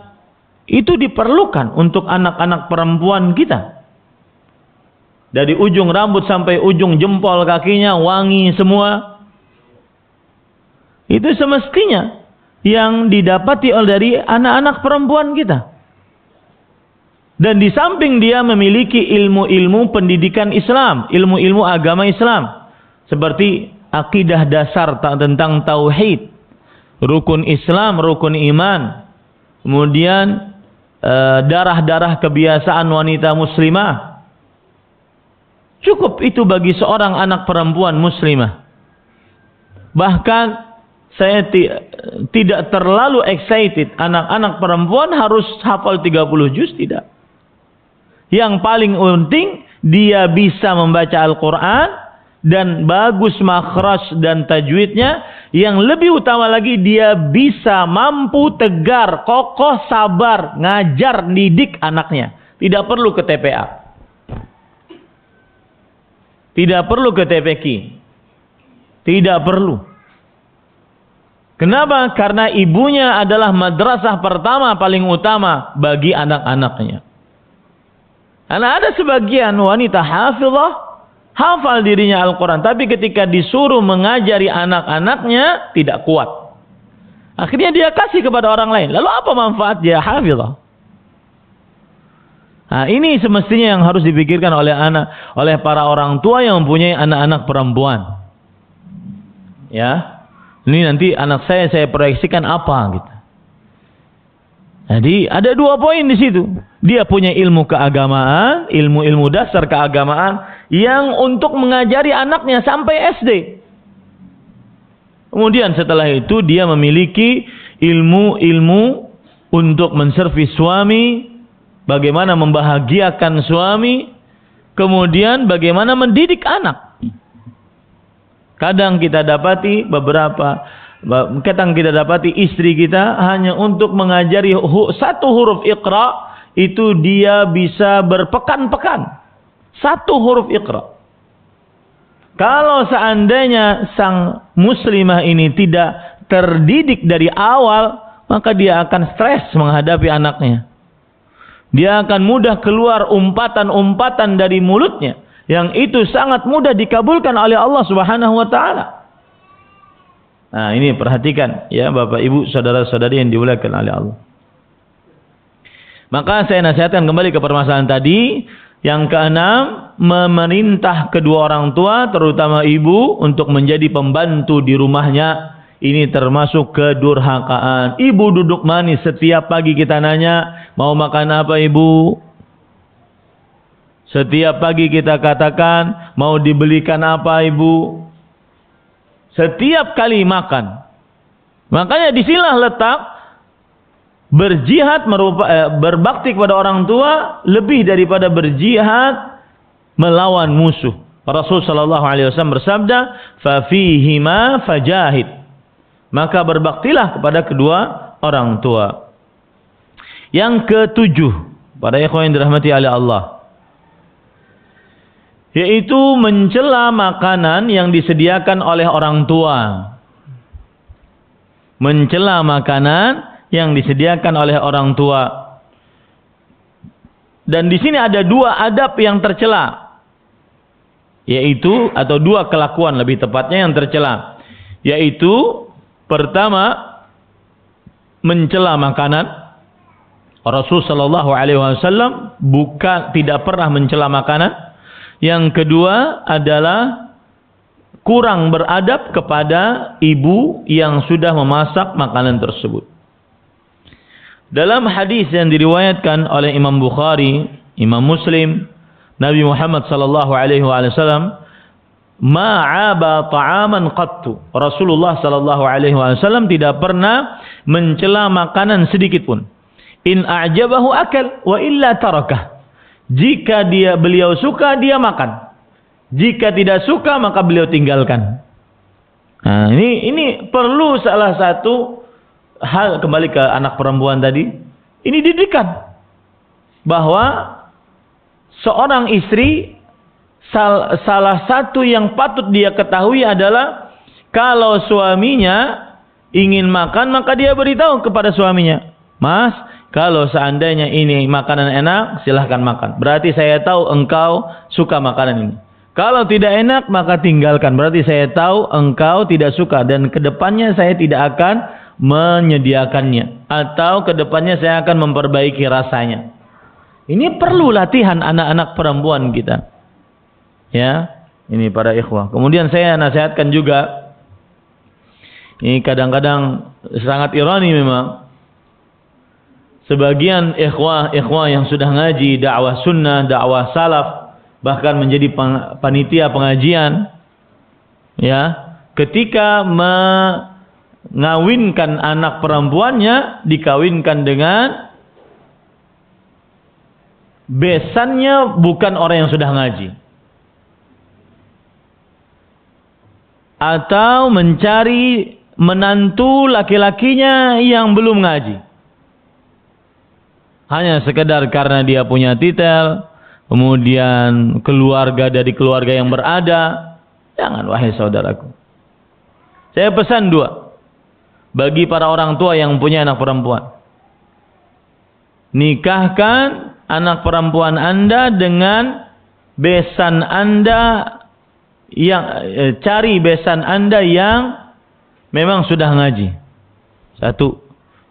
itu diperlukan untuk anak-anak perempuan kita. Dari ujung rambut sampai ujung jempol kakinya wangi semua. Itu semestinya yang didapati dari anak-anak perempuan kita. Dan di samping dia memiliki ilmu-ilmu pendidikan Islam, ilmu-ilmu agama Islam, seperti akidah dasar tentang tauhid, rukun Islam, rukun iman, kemudian darah-darah kebiasaan wanita muslimah. Cukup itu bagi seorang anak perempuan muslimah. Bahkan saya tidak terlalu excited anak-anak perempuan harus hafal 30 juz, tidak. Yang paling penting dia bisa membaca Al-Quran dan bagus makhraj dan tajwidnya. Yang lebih utama lagi dia bisa mampu tegar, kokoh, sabar, ngajar, didik anaknya. Tidak perlu ke TPA. Tidak perlu ke TPQ. Tidak perlu. Kenapa? Karena ibunya adalah madrasah pertama paling utama bagi anak-anaknya. Karena ada sebagian wanita hafizah, hafal dirinya Al-Quran, tapi ketika disuruh mengajari anak-anaknya tidak kuat. Akhirnya dia kasih kepada orang lain. Lalu apa manfaat dia hafizah? Nah, ini semestinya yang harus dipikirkan oleh para orang tua yang mempunyai anak-anak perempuan. Ya, ini nanti anak saya proyeksikan apa gitu. Jadi ada 2 poin di situ. Dia punya ilmu keagamaan, ilmu-ilmu dasar keagamaan yang untuk mengajari anaknya sampai SD. Kemudian setelah itu dia memiliki ilmu-ilmu untuk menservis suami, bagaimana membahagiakan suami, kemudian bagaimana mendidik anak. Kadang kita dapati istri kita hanya untuk mengajari satu huruf Iqra, itu dia bisa berpekan-pekan. Satu huruf Iqra. Kalau seandainya sang muslimah ini tidak terdidik dari awal, maka dia akan stres menghadapi anaknya. Dia akan mudah keluar umpatan-umpatan dari mulutnya yang itu sangat mudah dikabulkan oleh Allah Subhanahu wa taala. Nah, ini perhatikan ya Bapak Ibu, saudara-saudari yang dimuliakan oleh Allah. Maka saya nasihatkan kembali ke permasalahan tadi. Yang keenam, memerintah kedua orang tua, terutama ibu, untuk menjadi pembantu di rumahnya. Ini termasuk kedurhakaan. Ibu duduk manis, setiap pagi kita nanya, mau makan apa ibu? Setiap pagi kita katakan, mau dibelikan apa ibu? Setiap kali makan. Makanya disinilah letak berjihad, berbakti kepada orang tua lebih daripada berjihad melawan musuh. Rasul sallallahu alaihi wasallam bersabda, "Fa fihima fajahid." Maka berbaktilah kepada kedua orang tua. Yang ketujuh, para ikhwan yang dirahmati oleh Allah, yaitu mencela makanan yang disediakan oleh orang tua. Mencela makanan yang disediakan oleh orang tua. Dan di sini ada 2 adab yang tercela. Yaitu, atau 2 kelakuan lebih tepatnya yang tercela. Yaitu, pertama, mencela makanan. Rasul sallallahu alaihi wasallam tidak pernah mencela makanan. Yang kedua adalah kurang beradab kepada ibu yang sudah memasak makanan tersebut. Dalam hadis yang diriwayatkan oleh Imam Bukhari, Imam Muslim, Nabi Muhammad sallallahu alaihi wasallam ma'aba ta'aman qattu. Rasulullah sallallahu alaihi wasallam tidak pernah mencela makanan sedikit pun. In a'jabahu akal wa illa tarakah. Jika beliau suka, dia makan. Jika tidak suka, maka beliau tinggalkan. Nah, ini perlu salah satu hal, kembali ke anak perempuan tadi. Ini didikan bahwa seorang istri, salah satu yang patut dia ketahui adalah kalau suaminya ingin makan, maka dia beritahu kepada suaminya, Mas, kalau seandainya ini makanan enak, silahkan makan. Berarti saya tahu engkau suka makanan ini. Kalau tidak enak, maka tinggalkan. Berarti saya tahu engkau tidak suka. Dan kedepannya saya tidak akan menyediakannya. Atau kedepannya saya akan memperbaiki rasanya. Ini perlu latihan anak-anak perempuan kita. Ya, ini para ikhwah. Kemudian saya nasihatkan juga. Ini kadang-kadang sangat ironi memang. Sebagian ikhwah yang sudah ngaji dakwah sunnah, dakwah salaf, bahkan menjadi panitia pengajian, ya, ketika mengawinkan anak perempuannya, dikawinkan dengan besannya bukan orang yang sudah ngaji, atau mencari menantu laki-lakinya yang belum ngaji, hanya sekedar karena dia punya titel, kemudian keluarga dari keluarga yang berada. Jangan, wahai saudaraku. Saya pesan dua bagi para orang tua yang punya anak perempuan. Nikahkan anak perempuan Anda dengan besan Anda yang cari besan Anda yang memang sudah ngaji. Satu,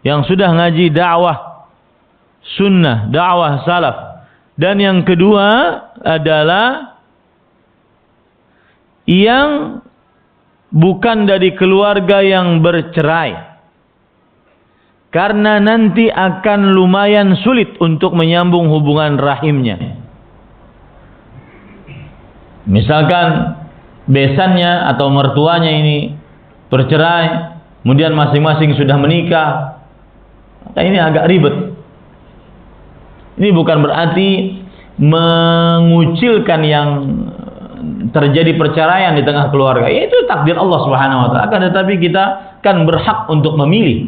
yang sudah ngaji dakwah sunnah, dakwah salaf. Dan yang kedua adalah yang bukan dari keluarga yang bercerai. Karena nanti akan lumayan sulit untuk menyambung hubungan rahimnya. Misalkan besannya atau mertuanya ini bercerai, kemudian masing-masing sudah menikah, maka ini agak ribet. Ini bukan berarti mengucilkan yang terjadi perceraian di tengah keluarga. Itu takdir Allah Subhanahu wa taala. Akan tetapi kita kan berhak untuk memilih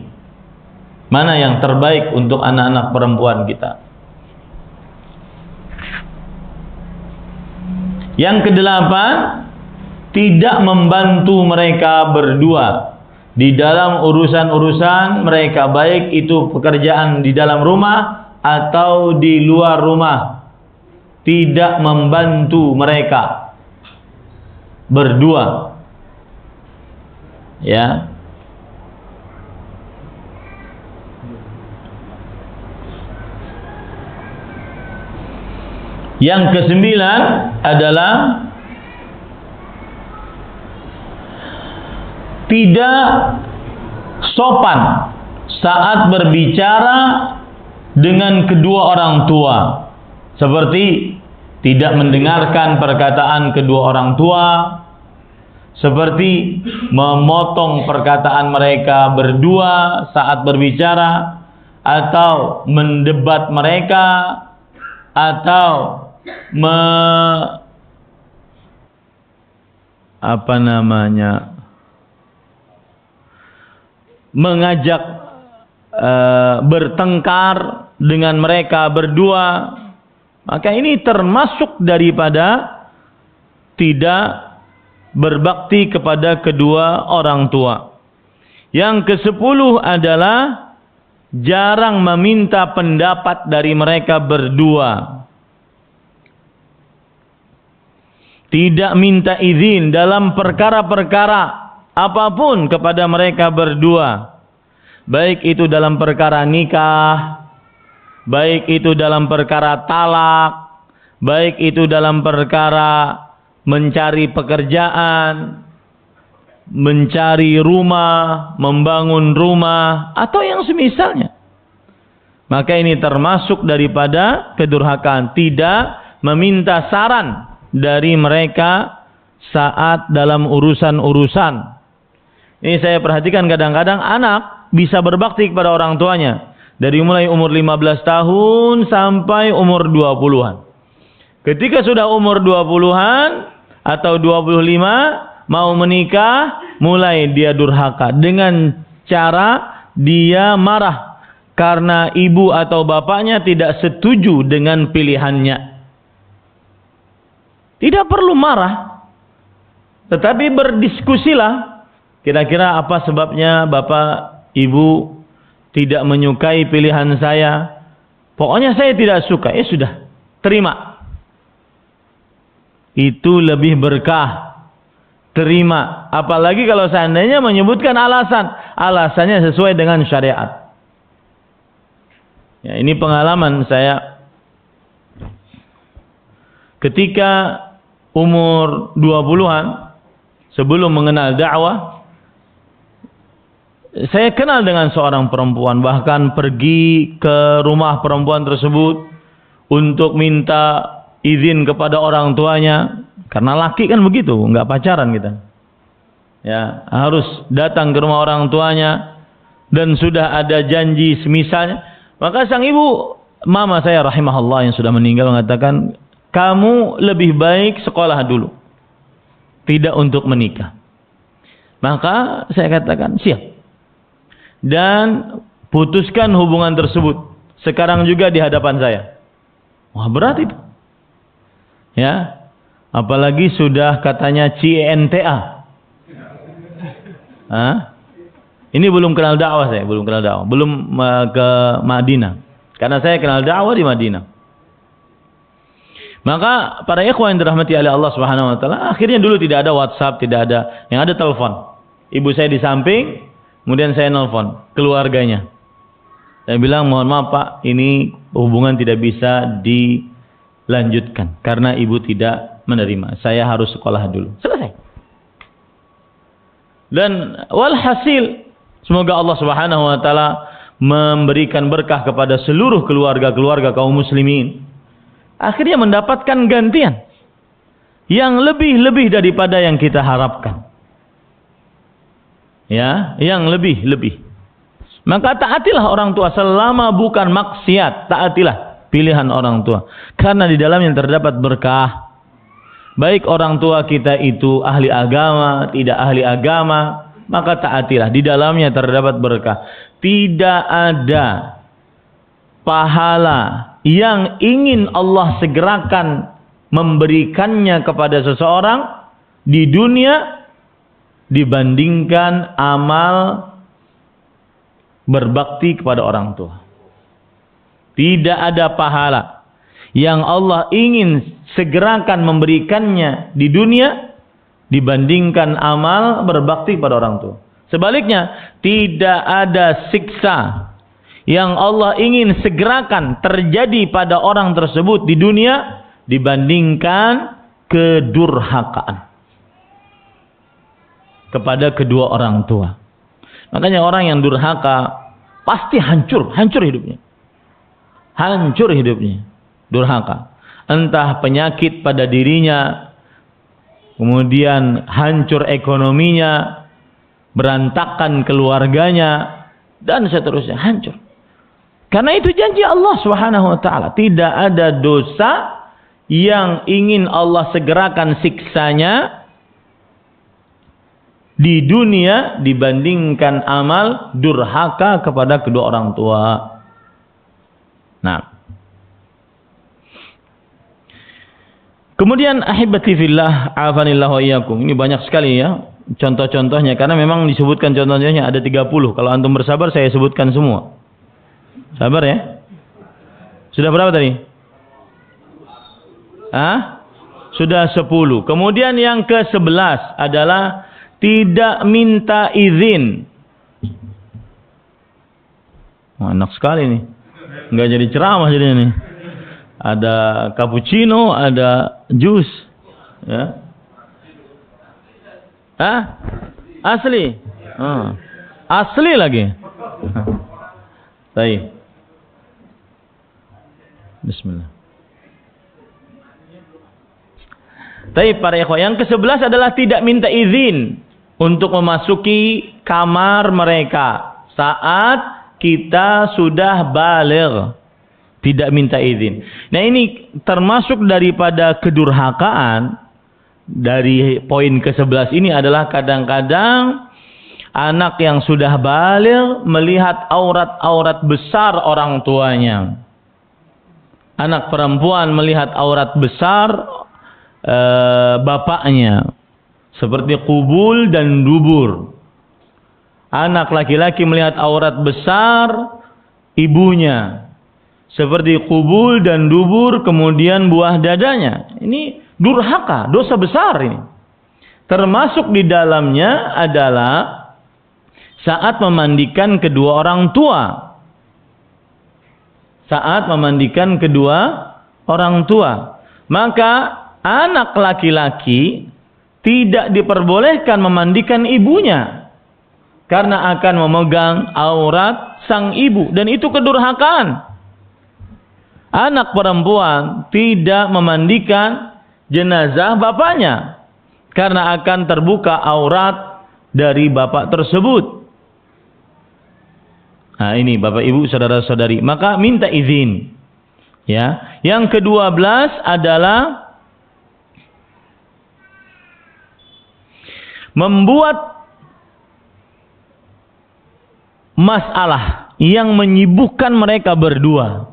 mana yang terbaik untuk anak-anak perempuan kita. Yang kedelapan, tidak membantu mereka berdua di dalam urusan-urusan mereka, baik itu pekerjaan di dalam rumah atau di luar rumah. Tidak membantu mereka berdua, ya. Yang kesembilan adalah tidak sopan saat berbicara dengan kedua orang tua, seperti tidak mendengarkan perkataan kedua orang tua, seperti memotong perkataan mereka berdua saat berbicara, atau mendebat mereka, atau mengajak bertengkar dengan mereka berdua. Maka ini termasuk daripada tidak berbakti kepada kedua orang tua. Yang ke-10 adalah jarang meminta pendapat dari mereka berdua. Tidak minta izin dalam perkara-perkara apapun kepada mereka berdua. Baik itu dalam perkara nikah, baik itu dalam perkara talak, baik itu dalam perkara mencari pekerjaan, mencari rumah, membangun rumah, atau yang semisalnya. Maka ini termasuk daripada kedurhakaan, tidak meminta saran dari mereka saat dalam urusan-urusan. Ini saya perhatikan kadang-kadang anak bisa berbakti kepada orang tuanya dari mulai umur 15 tahun sampai umur 20-an. Ketika sudah umur 20-an atau 25 mau menikah, mulai dia durhaka dengan cara dia marah karena ibu atau bapaknya tidak setuju dengan pilihannya. Tidak perlu marah, tetapi berdiskusilah. Kira-kira apa sebabnya bapak ibu tidak menyukai pilihan saya? Pokoknya saya tidak suka. Ya sudah, terima. Itu lebih berkah. Terima. Apalagi kalau seandainya menyebutkan alasan. Alasannya sesuai dengan syariat. Ya, ini pengalaman saya. Ketika umur 20-an, sebelum mengenal dakwah, saya kenal dengan seorang perempuan, bahkan pergi ke rumah perempuan tersebut untuk minta izin kepada orang tuanya, karena laki kan begitu, nggak pacaran kita. Ya, harus datang ke rumah orang tuanya dan sudah ada janji semisalnya. Maka sang ibu, mama saya rahimahullah yang sudah meninggal, mengatakan, kamu lebih baik sekolah dulu, tidak untuk menikah. Maka saya katakan siap. Dan putuskan hubungan tersebut sekarang juga di hadapan saya. Wah, berat itu. Ya, apalagi sudah katanya CNTA. Ini belum kenal dakwah saya, belum kenal dakwah, belum ke Madinah. Karena saya kenal dakwah di Madinah. Maka para ikhwan yang dirahmati oleh Allah Subhanahu wa taala, akhirnya dulu tidak ada WhatsApp, tidak ada, yang ada telepon. Ibu saya di samping, kemudian saya nelpon keluarganya. Saya bilang, mohon maaf Pak, ini hubungan tidak bisa dilanjutkan karena ibu tidak menerima. Saya harus sekolah dulu. Selesai. Dan walhasil, semoga Allah Subhanahu wa taala memberikan berkah kepada seluruh keluarga-keluarga kaum muslimin. Akhirnya mendapatkan gantian yang lebih-lebih daripada yang kita harapkan. Ya, yang lebih-lebih. Maka taatilah orang tua selama bukan maksiat, taatilah pilihan orang tua. Karena di dalamnya terdapat berkah. Baik orang tua kita itu ahli agama, tidak ahli agama, maka taatilah, di dalamnya terdapat berkah. Tidak ada pahala yang ingin Allah segerakan memberikannya kepada seseorang di dunia dibandingkan amal berbakti kepada orang tua. Tidak ada pahala yang Allah ingin segerakan memberikannya di dunia dibandingkan amal berbakti kepada orang tua. Sebaliknya, tidak ada siksa yang Allah ingin segerakan terjadi pada orang tersebut di dunia dibandingkan kedurhakaan kepada kedua orang tua. Makanya orang yang durhaka pasti hancur hidupnya. Hancur hidupnya. Durhaka. Entah penyakit pada dirinya, kemudian hancur ekonominya, berantakan keluarganya, dan seterusnya, hancur. Karena itu janji Allah Subhanahu wa taala, tidak ada dosa yang ingin Allah segerakan siksanya di dunia dibandingkan amal durhaka kepada kedua orang tua. Nah, kemudian ahibati fillah, afanillah wa iyyakum. Ini banyak sekali ya contoh-contohnya, karena memang disebutkan contohnya ada 30. Kalau antum bersabar saya sebutkan semua. Sabar ya. Sudah berapa tadi? Sudah 10. Kemudian yang ke-11 adalah tidak minta izin. Enak sekali nih. Enggak jadi ceramah jadi nih. Ada cappuccino, ada jus. Ya. Asli. Asli lagi. Baik. Bismillah. Tapi para ikhwah, yang ke-11 adalah tidak minta izin untuk memasuki kamar mereka saat kita sudah baligh. Tidak minta izin. Nah, ini termasuk daripada kedurhakaan. Dari poin ke-11 ini adalah kadang-kadang anak yang sudah baligh melihat aurat-aurat besar orang tuanya. Anak perempuan melihat aurat besar bapaknya. Seperti qubul dan dubur. Anak laki-laki melihat aurat besar ibunya. Seperti qubul dan dubur, kemudian buah dadanya. Ini durhaka, dosa besar ini. Termasuk di dalamnya adalah saat memandikan kedua orang tua. Saat memandikan kedua orang tua. Maka anak laki-laki tidak diperbolehkan memandikan ibunya. Karena akan memegang aurat sang ibu. Dan itu kedurhakaan. Anak perempuan tidak memandikan jenazah bapaknya. Karena akan terbuka aurat dari bapak tersebut. Nah, ini Bapak Ibu saudara-saudari, maka minta izin. Ya. Yang ke-12 adalah membuat masalah yang menyibukkan mereka berdua.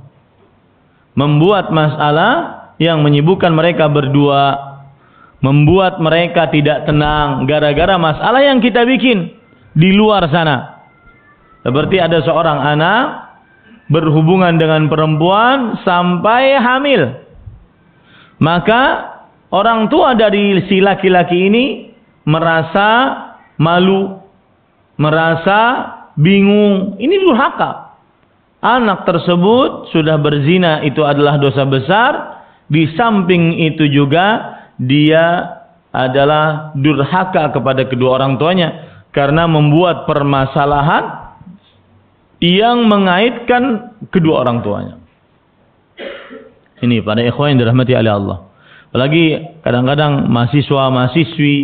Membuat masalah yang menyibukkan mereka berdua, membuat mereka tidak tenang gara-gara masalah yang kita bikin di luar sana. Seperti ada seorang anak berhubungan dengan perempuan sampai hamil. Maka orang tua dari si laki-laki ini merasa malu, merasa bingung. Ini durhaka. Anak tersebut sudah berzina, itu adalah dosa besar. Di samping itu juga dia adalah durhaka kepada kedua orang tuanya karena membuat permasalahan yang mengaitkan kedua orang tuanya. Ini pada ikhwan yang dirahmati oleh Allah. Apalagi kadang-kadang mahasiswa-mahasiswi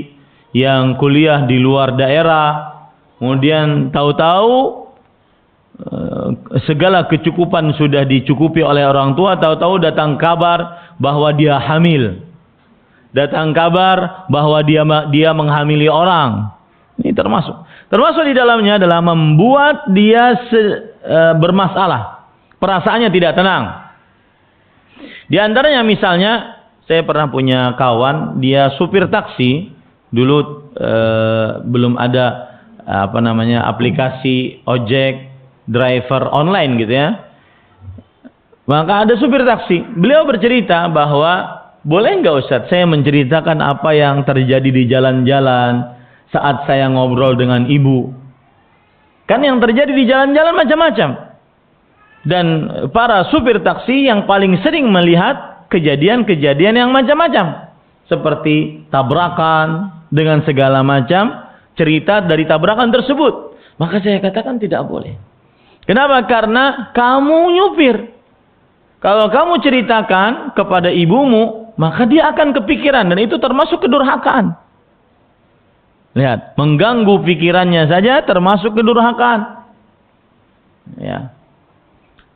yang kuliah di luar daerah, kemudian tahu-tahu segala kecukupan sudah dicukupi oleh orang tua, tahu-tahu datang kabar bahwa dia hamil. Datang kabar bahwa dia menghamili orang. Ini termasuk di dalamnya adalah membuat dia bermasalah. Perasaannya tidak tenang. Di antaranya misalnya, saya pernah punya kawan, dia supir taksi. Dulu belum ada aplikasi ojek driver online gitu ya. Maka ada supir taksi. Beliau bercerita bahwa, boleh nggak Ustaz saya menceritakan apa yang terjadi di jalan-jalan saat saya ngobrol dengan ibu. Kan yang terjadi di jalan-jalan macam-macam. Dan para supir taksi yang paling sering melihat kejadian-kejadian yang macam-macam. Seperti tabrakan dengan segala macam cerita dari tabrakan tersebut. Maka saya katakan tidak boleh. Kenapa? Karena kamu nyupir. Kalau kamu ceritakan kepada ibumu, maka dia akan kepikiran. Dan itu termasuk kedurhakaan. Lihat, mengganggu pikirannya saja termasuk kedurhakaan. Ya.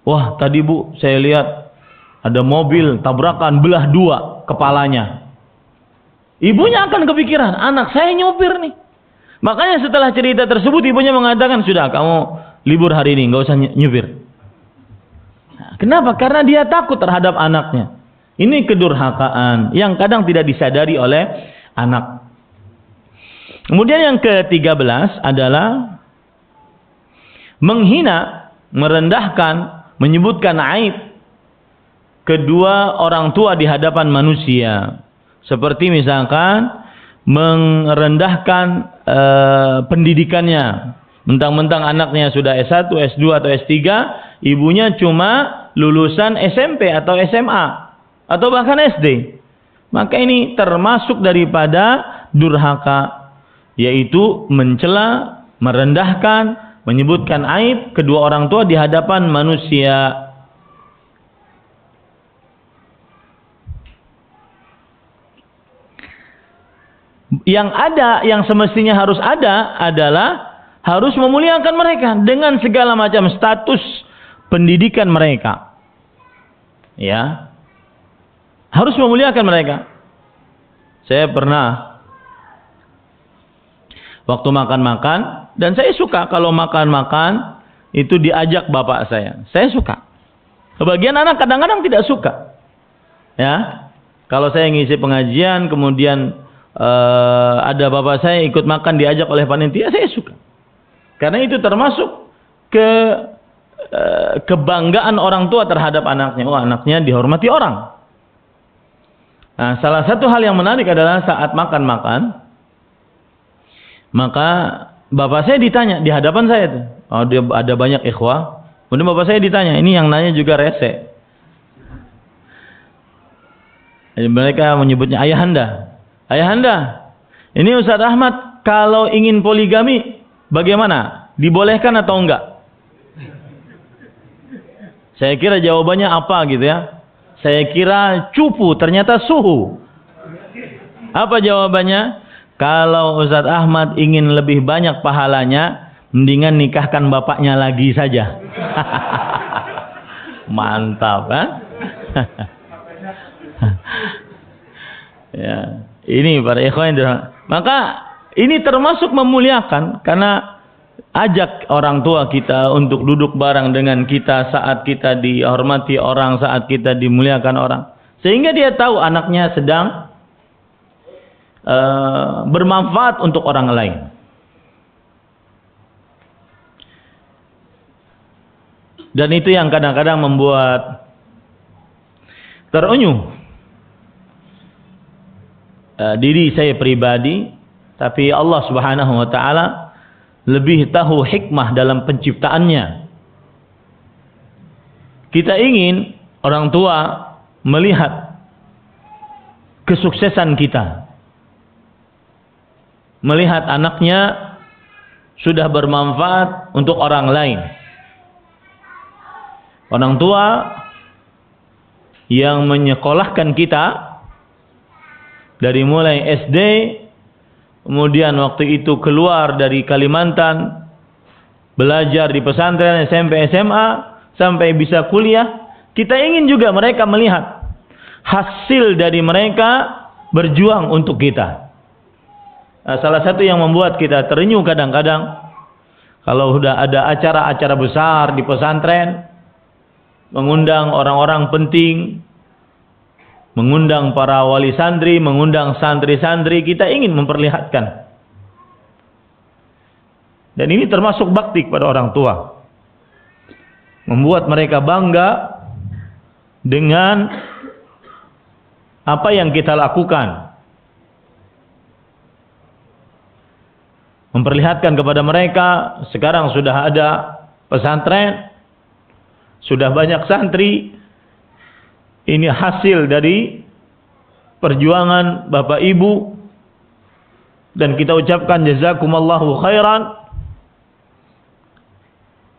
Wah, tadi Bu, saya lihat ada mobil tabrakan belah dua kepalanya. Ibunya akan kepikiran, anak saya nyupir nih. Makanya setelah cerita tersebut, ibunya mengatakan, sudah kamu libur hari ini, nggak usah nyupir. Nah, kenapa? Karena dia takut terhadap anaknya. Ini kedurhakaan yang kadang tidak disadari oleh anak. Kemudian yang ke-13 adalah menghina, merendahkan, menyebutkan aib kedua orang tua di hadapan manusia. Seperti misalkan merendahkan pendidikannya. Mentang-mentang anaknya sudah S1, S2 atau S3, ibunya cuma lulusan SMP atau SMA atau bahkan SD. Maka ini termasuk daripada durhaka, yaitu mencela, merendahkan, menyebutkan aib kedua orang tua di hadapan manusia. Yang ada, yang semestinya harus ada adalah harus memuliakan mereka dengan segala macam status pendidikan mereka. Ya. Harus memuliakan mereka. Saya pernah waktu makan-makan, dan saya suka kalau makan-makan itu diajak bapak saya. Saya suka. Sebagian anak kadang-kadang tidak suka. Ya. Kalau saya ngisi pengajian kemudian ada bapak saya ikut makan diajak oleh panitia, saya suka. Karena itu termasuk kebanggaan orang tua terhadap anaknya. Oh, anaknya dihormati orang. Nah, salah satu hal yang menarik adalah saat makan-makan, maka bapak saya ditanya di hadapan saya tuh. Oh, dia ada banyak ikhwah. Kemudian bapak saya ditanya, ini yang nanya juga rese. Mereka menyebutnya ayahanda. Ayahanda, ini Ustaz Ahmad kalau ingin poligami bagaimana? Dibolehkan atau enggak? Saya kira jawabannya apa gitu ya. Saya kira cupu, ternyata suhu. Apa jawabannya? Kalau Ustaz Ahmad ingin lebih banyak pahalanya, mendingan nikahkan bapaknya lagi saja. Mantap kan? Ya. Ini para ikhwan, maka ini termasuk memuliakan, karena ajak orang tua kita untuk duduk bareng dengan kita saat kita dihormati orang, saat kita dimuliakan orang, sehingga dia tahu anaknya sedang bermanfaat untuk orang lain. Dan itu yang kadang-kadang membuat terenyuh diri saya pribadi, tapi Allah Subhanahu wa taala lebih tahu hikmah dalam penciptaannya. Kita ingin orang tua melihat kesuksesan kita, melihat anaknya sudah bermanfaat untuk orang lain. Orang tua yang menyekolahkan kita dari mulai SD, kemudian waktu itu keluar dari Kalimantan, belajar di pesantren, SMP, SMA, sampai bisa kuliah. Kita ingin juga mereka melihat hasil dari mereka berjuang untuk kita. Nah, salah satu yang membuat kita terenyuh kadang-kadang, kalau sudah ada acara-acara besar di pesantren, mengundang orang-orang penting, mengundang para wali santri, mengundang santri-santri, kita ingin memperlihatkan. Dan ini termasuk bakti kepada orang tua. Membuat mereka bangga dengan apa yang kita lakukan. Memperlihatkan kepada mereka, sekarang sudah ada pesantren, sudah banyak santri. Ini hasil dari perjuangan Bapak Ibu, dan kita ucapkan jazakumallahu khairan.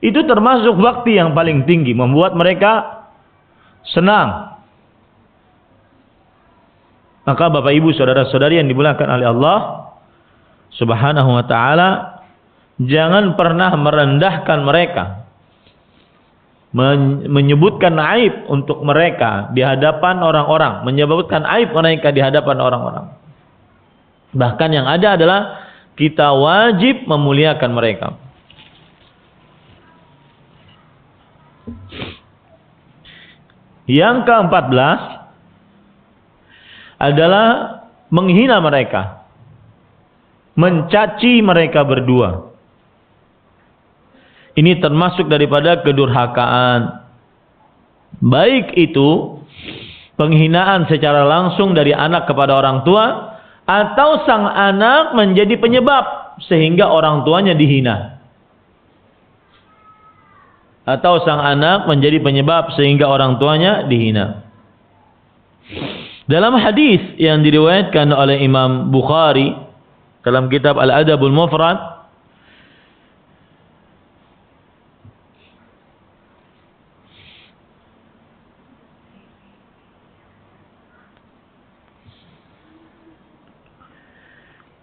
Itu termasuk bakti yang paling tinggi, membuat mereka senang. Maka Bapak Ibu, saudara-saudari yang dimuliakan oleh Allah Subhanahu wa taala, jangan pernah merendahkan mereka, menyebutkan aib untuk mereka di hadapan orang-orang, menyebutkan aib mereka di hadapan orang-orang. Bahkan yang ada adalah kita wajib memuliakan mereka. Yang ke-14 adalah menghina mereka, mencaci mereka berdua. Ini termasuk daripada kedurhakaan. Baik itu penghinaan secara langsung dari anak kepada orang tua, atau sang anak menjadi penyebab sehingga orang tuanya dihina. Atau sang anak menjadi penyebab sehingga orang tuanya dihina. Dalam hadis yang diriwayatkan oleh Imam Bukhari dalam kitab Al-Adabul Mufrad,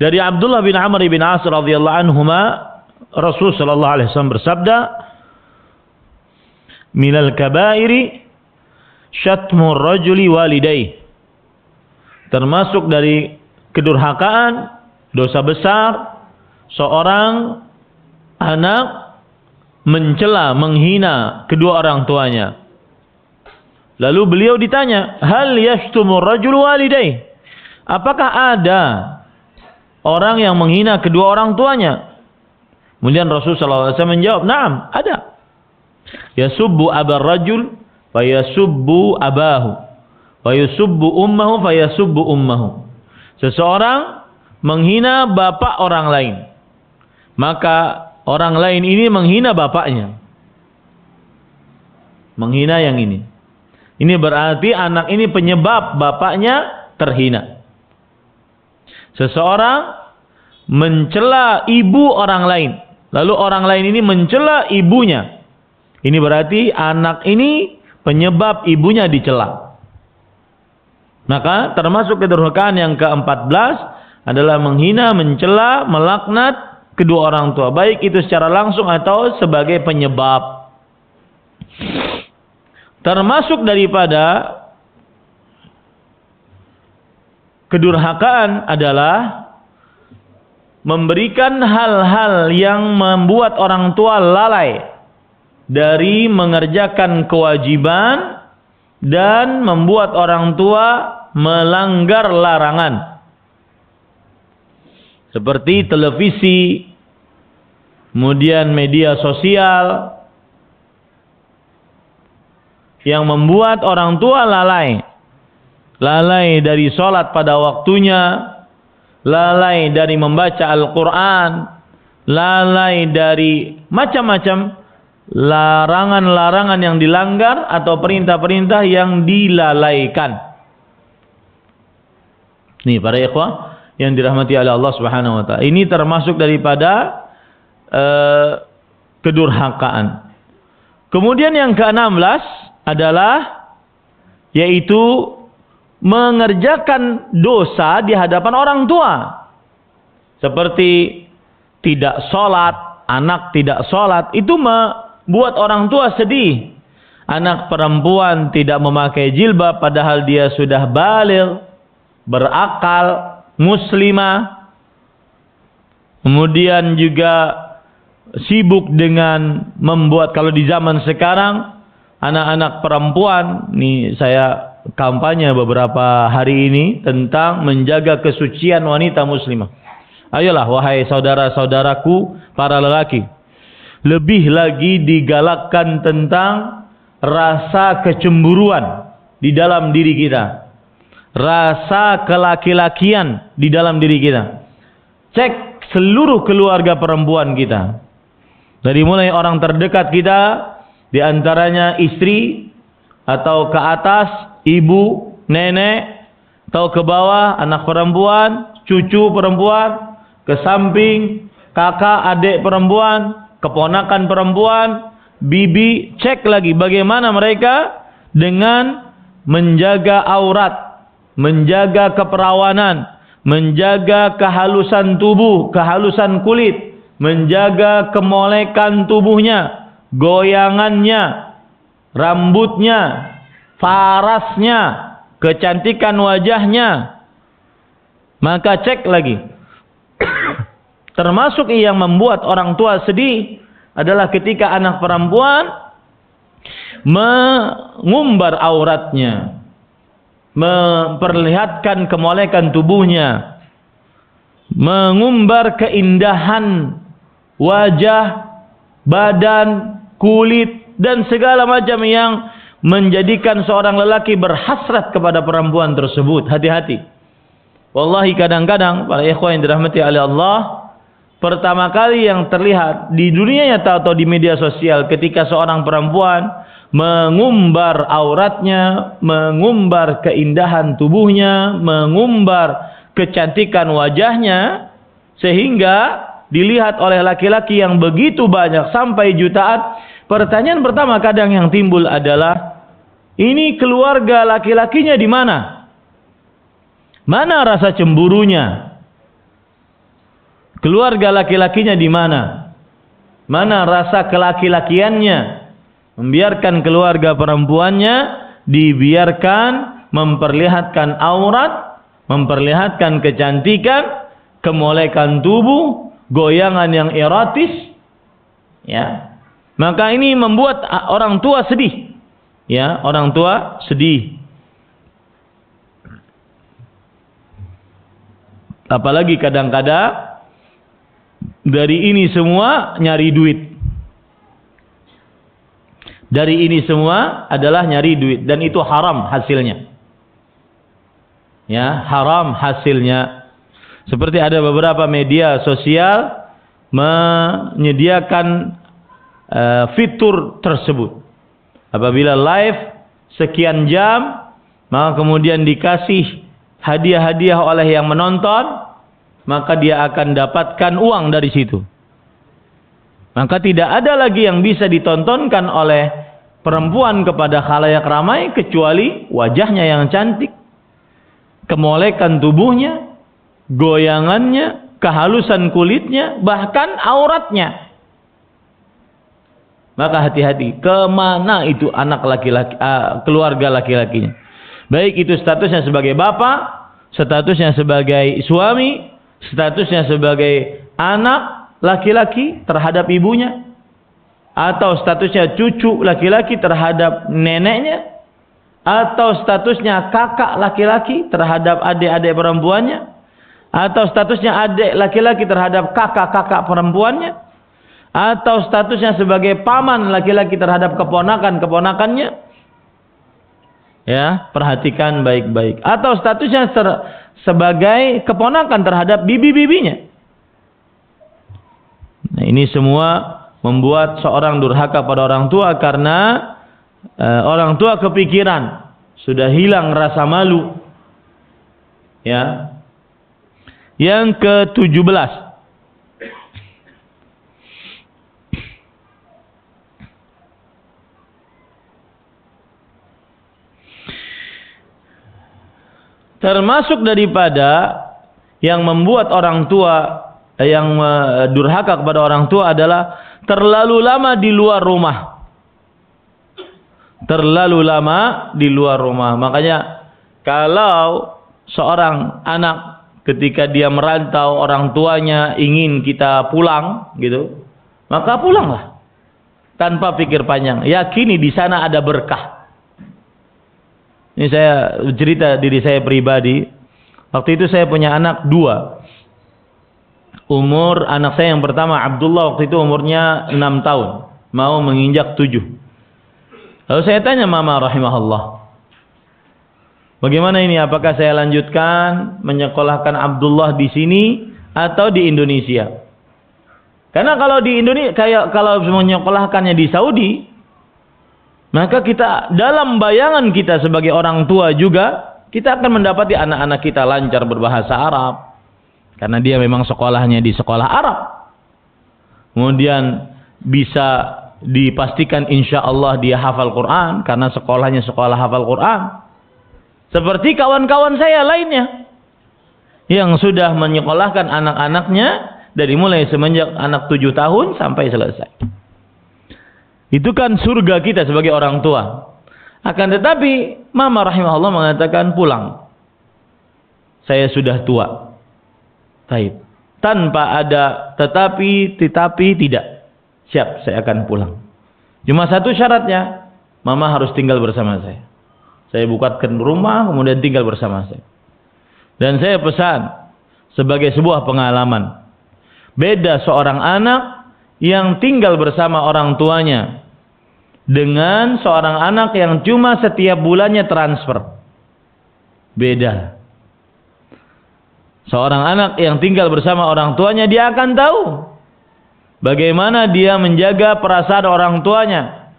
Dari Abdullah bin Amr bin As radhiyallahu anhuma, Rasul sallallahu alaihi wasallam bersabda, "Minal kabairi syatmur rajuli walidayh." Termasuk dari kedurhakaan, dosa besar, seorang anak mencela, menghina kedua orang tuanya. Lalu beliau ditanya, "Hal yashtumur rajulu walidayh?" Apakah ada orang yang menghina kedua orang tuanya? Kemudian Rasulullah SAW menjawab, "Na'am, ada. Yasubbu abar rajul fa yasubbu abahu, wa yasubbu ummahu fa yasubbu ummahu." Seseorang menghina bapak orang lain, maka orang lain ini menghina bapaknya. Menghina yang ini. Ini berarti anak ini penyebab bapaknya terhina. Seseorang mencela ibu orang lain, lalu orang lain ini mencela ibunya. Ini berarti anak ini penyebab ibunya dicela. Maka termasuk kedurhakaan yang ke-14 adalah menghina, mencela, melaknat kedua orang tua, baik itu secara langsung atau sebagai penyebab. Termasuk daripada kedurhakaan adalah memberikan hal-hal yang membuat orang tua lalai dari mengerjakan kewajiban dan membuat orang tua melanggar larangan. Seperti televisi, kemudian media sosial, yang membuat orang tua lalai. Lalai dari sholat pada waktunya, lalai dari membaca Al-Quran, lalai dari macam-macam larangan-larangan yang dilanggar atau perintah-perintah yang dilalaikan. Nih para ikhwah yang dirahmati oleh Allah Subhanahu wa taala, ini termasuk daripada kedurhakaan. Kemudian yang ke-16 adalah yaitu mengerjakan dosa di hadapan orang tua. Seperti tidak sholat, anak tidak sholat, itu membuat orang tua sedih. Anak perempuan tidak memakai jilbab padahal dia sudah baligh, berakal, muslimah. Kemudian juga sibuk dengan membuat, kalau di zaman sekarang anak-anak perempuan, nih saya kampanye beberapa hari ini tentang menjaga kesucian wanita muslimah. Ayolah wahai saudara-saudaraku para lelaki, lebih lagi digalakkan tentang rasa kecemburuan di dalam diri kita, rasa kelaki-lakian di dalam diri kita. Cek seluruh keluarga perempuan kita, dari mulai orang terdekat kita, di antaranya istri, atau ke atas ibu, nenek, atau ke bawah anak perempuan, cucu perempuan, ke samping kakak, adik perempuan, keponakan perempuan, bibi. Cek lagi bagaimana mereka dengan menjaga aurat, menjaga keperawanan, menjaga kehalusan tubuh, kehalusan kulit, menjaga kemolekan tubuhnya, goyangannya, rambutnya, parasnya, kecantikan wajahnya. Maka cek lagi. Termasuk yang membuat orang tua sedih adalah ketika anak perempuan mengumbar auratnya, memperlihatkan kemolekan tubuhnya, mengumbar keindahan wajah, badan, kulit, dan segala macam yang menjadikan seorang lelaki berhasrat kepada perempuan tersebut. Hati-hati. Wallahi kadang-kadang para ikhwan yang dirahmati oleh Allah, pertama kali yang terlihat di dunia nyata atau di media sosial ketika seorang perempuan mengumbar auratnya, mengumbar keindahan tubuhnya, mengumbar kecantikan wajahnya, sehingga dilihat oleh laki-laki yang begitu banyak sampai jutaan. Pertanyaan pertama kadang yang timbul adalah, ini keluarga laki-lakinya di mana? Mana rasa cemburunya? Keluarga laki-lakinya di mana? Mana rasa kelaki-lakiannya? Membiarkan keluarga perempuannya dibiarkan memperlihatkan aurat, memperlihatkan kecantikan, kemolekan tubuh, goyangan yang erotis, ya. Maka ini membuat orang tua sedih, ya, orang tua sedih. Apalagi kadang-kadang dari ini semua nyari duit. Dari ini semua adalah nyari duit dan itu haram hasilnya. Ya, haram hasilnya. Seperti ada beberapa media sosial menyediakan fitur tersebut. Apabila live sekian jam, maka kemudian dikasih hadiah-hadiah oleh yang menonton, maka dia akan dapatkan uang dari situ. Maka tidak ada lagi yang bisa ditontonkan oleh perempuan kepada khalayak ramai kecuali wajahnya yang cantik, kemolekan tubuhnya, goyangannya, kehalusan kulitnya, bahkan auratnya. Maka hati-hati, kemana itu anak laki-laki, keluarga laki-lakinya. Baik itu statusnya sebagai bapak, statusnya sebagai suami, statusnya sebagai anak laki-laki terhadap ibunya, atau statusnya cucu laki-laki terhadap neneknya, atau statusnya kakak laki-laki terhadap adik-adik perempuannya, atau statusnya adik laki-laki terhadap kakak-kakak perempuannya, atau statusnya sebagai paman laki-laki terhadap keponakan-keponakannya. Ya, perhatikan baik-baik. Atau statusnya sebagai keponakan terhadap bibi-bibinya. Nah, ini semua membuat seorang durhaka pada orang tua karena orang tua kepikiran, sudah hilang rasa malu. Ya. Yang ke-17. Termasuk daripada yang membuat orang tua yang durhaka kepada orang tua adalah terlalu lama di luar rumah. Terlalu lama di luar rumah. Makanya kalau seorang anak ketika dia merantau, orang tuanya ingin kita pulang gitu, maka pulanglah tanpa pikir panjang. Yakini di sana ada berkah. Ini saya cerita diri saya pribadi. Waktu itu saya punya anak 2. Umur anak saya yang pertama Abdullah waktu itu umurnya 6 tahun, mau menginjak 7. Lalu saya tanya mama rahimahullah, bagaimana ini? Apakah saya lanjutkan menyekolahkan Abdullah di sini atau di Indonesia? Karena kalau di Indonesia, kalau menyekolahkannya di Saudi, maka kita dalam bayangan kita sebagai orang tua juga, kita akan mendapati anak-anak kita lancar berbahasa Arab. Karena dia memang sekolahnya di sekolah Arab. Kemudian bisa dipastikan insya Allah dia hafal Quran. Karena sekolahnya sekolah hafal Quran. Seperti kawan-kawan saya lainnya. Yang sudah menyekolahkan anak-anaknya dari mulai semenjak anak 7 tahun sampai selesai. Itu kan surga kita sebagai orang tua. Akan tetapi mama rahimahullah mengatakan pulang. Saya sudah tua. Taib. Tanpa ada tetapi tidak. Siap, saya akan pulang. Cuma satu syaratnya, mama harus tinggal bersama saya. Saya bukakan rumah, kemudian tinggal bersama saya. Dan saya pesan sebagai sebuah pengalaman. Beda seorang anak yang tinggal bersama orang tuanya dengan seorang anak yang cuma setiap bulannya transfer. Beda. Seorang anak yang tinggal bersama orang tuanya, dia akan tahu bagaimana dia menjaga perasaan orang tuanya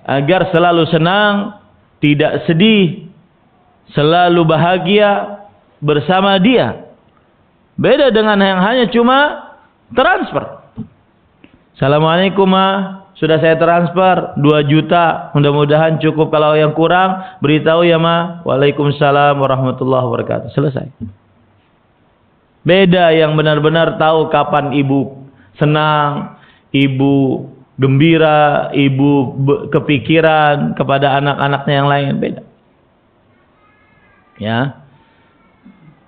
agar selalu senang, tidak sedih, selalu bahagia bersama dia. Beda dengan yang hanya cuma transfer. Assalamualaikum ma, sudah saya transfer 2 juta, mudah-mudahan cukup, kalau yang kurang beritahu ya ma. Waalaikumsalam warahmatullahi wabarakatuh. Selesai. Beda yang benar-benar tahu kapan ibu senang, ibu gembira, ibu kepikiran kepada anak-anaknya yang lain. Beda. Ya.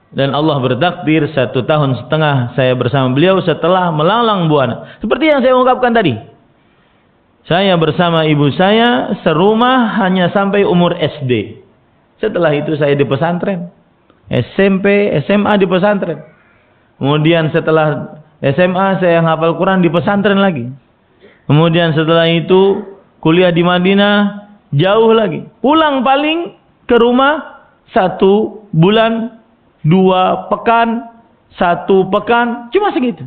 Dan Allah bertakdir 1,5 tahun saya bersama beliau setelah melanglang buana. Seperti yang saya ungkapkan tadi. Saya bersama ibu saya serumah hanya sampai umur SD. Setelah itu saya di pesantren. SMP, SMA di pesantren. Kemudian setelah SMA saya hafal Quran di pesantren lagi. Kemudian setelah itu kuliah di Madinah jauh lagi. Pulang paling ke rumah 1 bulan, 2 pekan, 1 pekan, cuma segitu.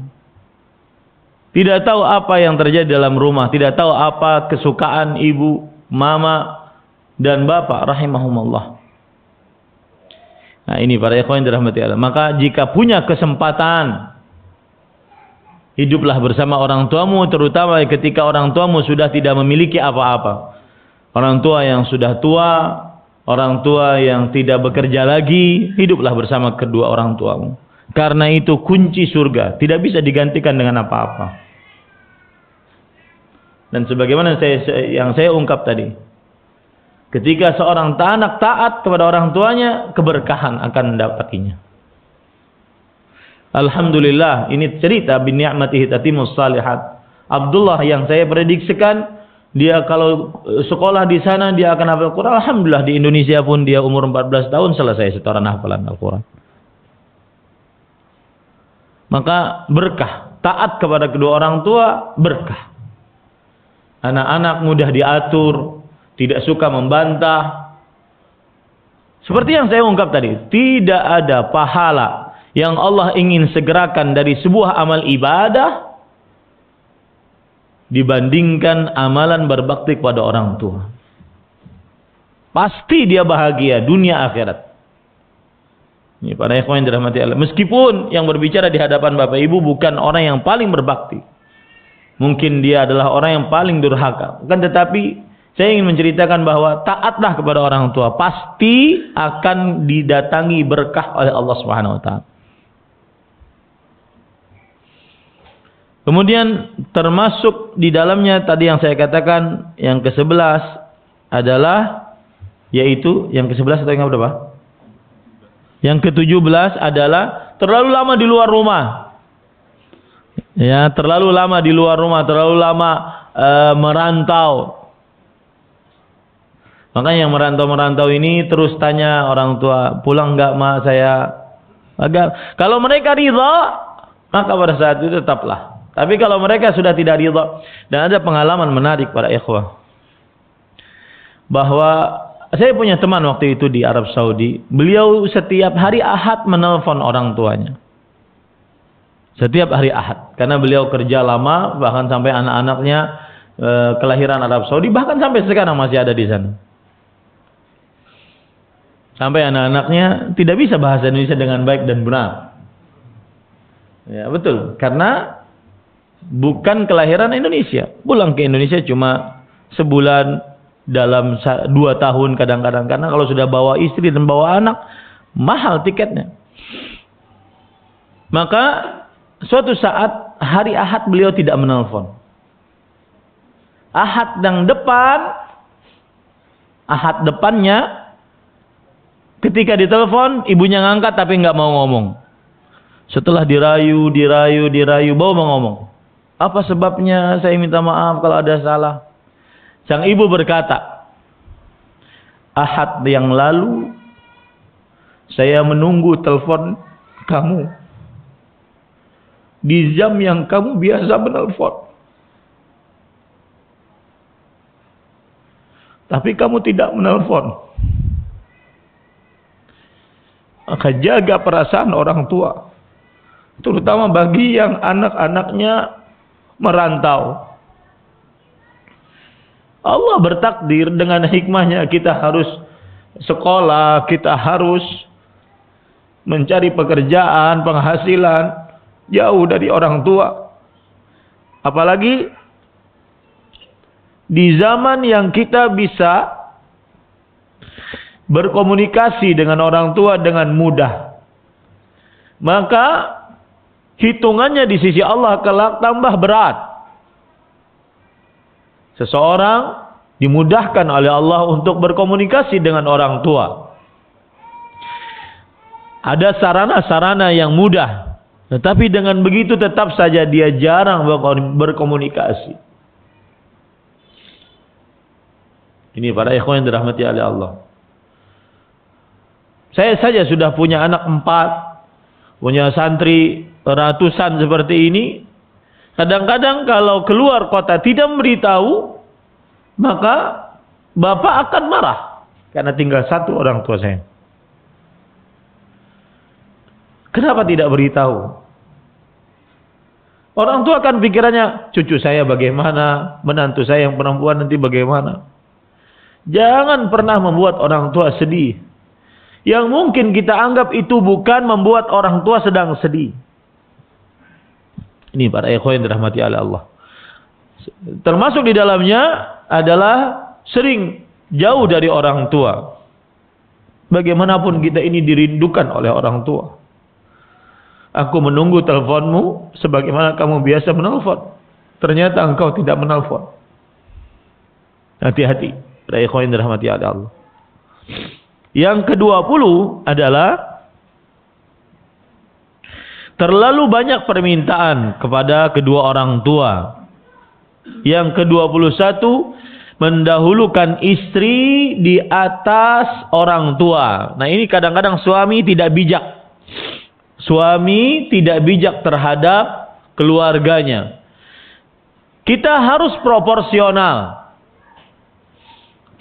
Tidak tahu apa yang terjadi dalam rumah, tidak tahu apa kesukaan ibu, mama, dan bapak rahimahumullah. Nah ini para ikhwan dirahmati Allah. Maka jika punya kesempatan, hiduplah bersama orang tuamu, terutama ketika orang tuamu sudah tidak memiliki apa-apa. Orang tua yang sudah tua, orang tua yang tidak bekerja lagi, hiduplah bersama kedua orang tuamu. Karena itu kunci surga, tidak bisa digantikan dengan apa-apa. Dan sebagaimana yang saya ungkap tadi, ketika seorang anak taat kepada orang tuanya, keberkahan akan mendapatinya. Alhamdulillah, ini cerita bin ni'matihi tatimmus shalihat. Abdullah yang saya prediksikan, dia kalau sekolah di sana dia akan hafal Quran. Alhamdulillah di Indonesia pun dia umur 14 tahun selesai setoran hafalan Al-Quran. Maka berkah, taat kepada kedua orang tua berkah. Anak-anak mudah diatur, tidak suka membantah. Seperti yang saya ungkap tadi, tidak ada pahala yang Allah ingin segerakan dari sebuah amal ibadah dibandingkan amalan berbakti kepada orang tua. Pasti dia bahagia dunia akhirat. Ini para ikhwan yang dirahmati Allah. Meskipun yang berbicara di hadapan Bapak Ibu bukan orang yang paling berbakti. Mungkin dia adalah orang yang paling durhaka. Kan tetapi saya ingin menceritakan bahwa taatlah kepada orang tua, pasti akan didatangi berkah oleh Allah Subhanahu wa taala. Kemudian termasuk di dalamnya tadi yang saya katakan yang ke-11 adalah yaitu yang ke-11 atau yang berapa? Yang ke-17 adalah terlalu lama di luar rumah. Ya, terlalu lama di luar rumah, terlalu lama merantau. Makanya yang merantau-merantau ini terus tanya orang tua, pulang enggak ma saya? Agar kalau mereka ridha, maka pada saat itu tetaplah. Tapi kalau mereka sudah tidak ridha, dan ada pengalaman menarik para ikhwah, bahwa saya punya teman waktu itu di Arab Saudi, beliau setiap hari Ahad menelpon orang tuanya. Setiap hari Ahad, karena beliau kerja lama, bahkan sampai anak-anaknya kelahiran Arab Saudi, bahkan sampai sekarang masih ada di sana. Sampai anak-anaknya tidak bisa bahasa Indonesia dengan baik dan benar. Ya betul, karena bukan kelahiran Indonesia. Pulang ke Indonesia cuma sebulan, dalam 2 tahun kadang-kadang. Karena kalau sudah bawa istri dan bawa anak, mahal tiketnya. Maka suatu saat hari Ahad beliau tidak menelpon. Ahad depannya ketika ditelepon ibunya ngangkat tapi nggak mau ngomong. Setelah dirayu, baru mau ngomong. Apa sebabnya? Saya minta maaf kalau ada salah. Sang ibu berkata, Ahad yang lalu saya menunggu telepon kamu di jam yang kamu biasa menelpon. Tapi kamu tidak menelpon. Maka jaga perasaan orang tua, terutama bagi yang anak-anaknya merantau. Allah bertakdir dengan hikmahnya kita harus sekolah, kita harus mencari pekerjaan, penghasilan jauh dari orang tua. Apalagi di zaman yang kita bisa berkomunikasi dengan orang tua dengan mudah. Maka hitungannya di sisi Allah kelak tambah berat. Seseorang dimudahkan oleh Allah untuk berkomunikasi dengan orang tua. Ada sarana-sarana yang mudah, tetapi dengan begitu tetap saja dia jarang berkomunikasi. Ini para ikhwan yang dirahmati oleh Allah. Saya saja sudah punya anak 4, punya santri ratusan seperti ini. Kadang-kadang kalau keluar kota tidak memberitahu, maka bapak akan marah karena tinggal satu orang tua saya. Kenapa tidak beritahu? Orang tua kan pikirannya, cucu saya bagaimana, menantu saya yang perempuan nanti bagaimana. Jangan pernah membuat orang tua sedih. Yang mungkin kita anggap itu bukan membuat orang tua sedang sedih. Ini para ikhwan yang dirahmati oleh Allah. Termasuk di dalamnya adalah sering jauh dari orang tua. Bagaimanapun kita ini dirindukan oleh orang tua. Aku menunggu teleponmu sebagaimana kamu biasa menelpon. Ternyata engkau tidak menelpon. Hati-hati. Para ikhwan yang dirahmati oleh Allah. Yang ke-20 adalah terlalu banyak permintaan kepada kedua orang tua. Yang ke-21, mendahulukan istri di atas orang tua. Nah, ini kadang-kadang suami tidak bijak. Suami tidak bijak terhadap keluarganya. Kita harus proporsional.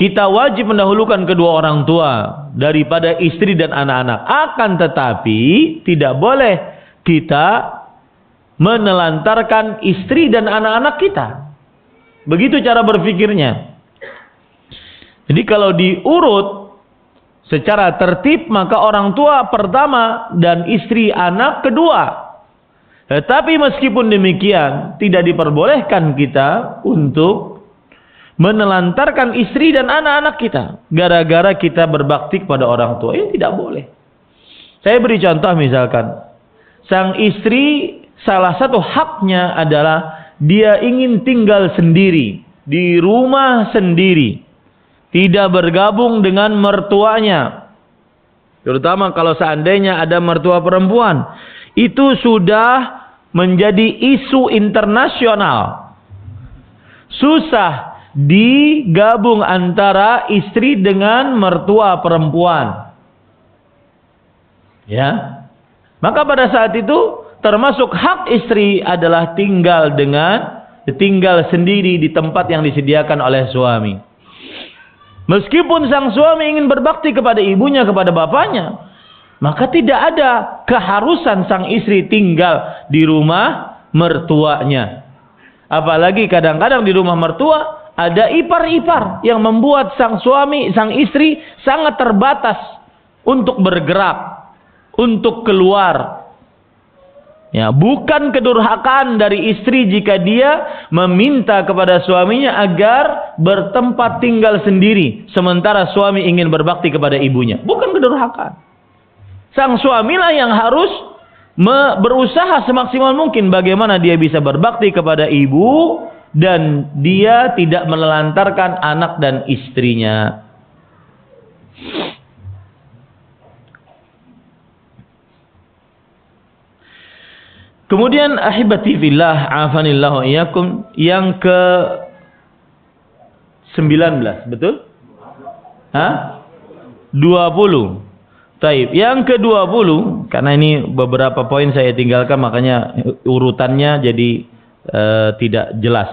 Kita wajib mendahulukan kedua orang tua daripada istri dan anak-anak. Akan tetapi tidak boleh kita menelantarkan istri dan anak-anak kita. Begitu cara berpikirnya. Jadi kalau diurut secara tertib, maka orang tua pertama dan istri anak kedua. Tetapi meskipun demikian, tidak diperbolehkan kita untuk menelantarkan istri dan anak-anak kita gara-gara kita berbakti kepada orang tua. Ini tidak boleh. Saya beri contoh, misalkan sang istri, salah satu haknya adalah dia ingin tinggal sendiri di rumah sendiri, tidak bergabung dengan mertuanya. Terutama kalau seandainya ada mertua perempuan, itu sudah menjadi isu internasional. Susah digabung antara istri dengan mertua perempuan. Ya. Maka pada saat itu termasuk hak istri adalah tinggal sendiri di tempat yang disediakan oleh suami. Meskipun sang suami ingin berbakti kepada ibunya, kepada bapaknya, maka tidak ada keharusan sang istri tinggal di rumah mertuanya. Apalagi kadang-kadang di rumah mertua ada ipar-ipar yang membuat sang suami, sang istri sangat terbatas untuk bergerak, untuk keluar. Ya, bukan kedurhakaan dari istri jika dia meminta kepada suaminya agar bertempat tinggal sendiri sementara suami ingin berbakti kepada ibunya. Bukan kedurhakaan. Sang suamilah yang harus berusaha semaksimal mungkin bagaimana dia bisa berbakti kepada ibu dan dia tidak menelantarkan anak dan istrinya. Kemudian ahibati fillah, afanillahu iyyakum, yang ke-19, betul? Hah? 20. Taib. Yang ke-20, karena ini beberapa poin saya tinggalkan makanya urutannya jadi tidak jelas.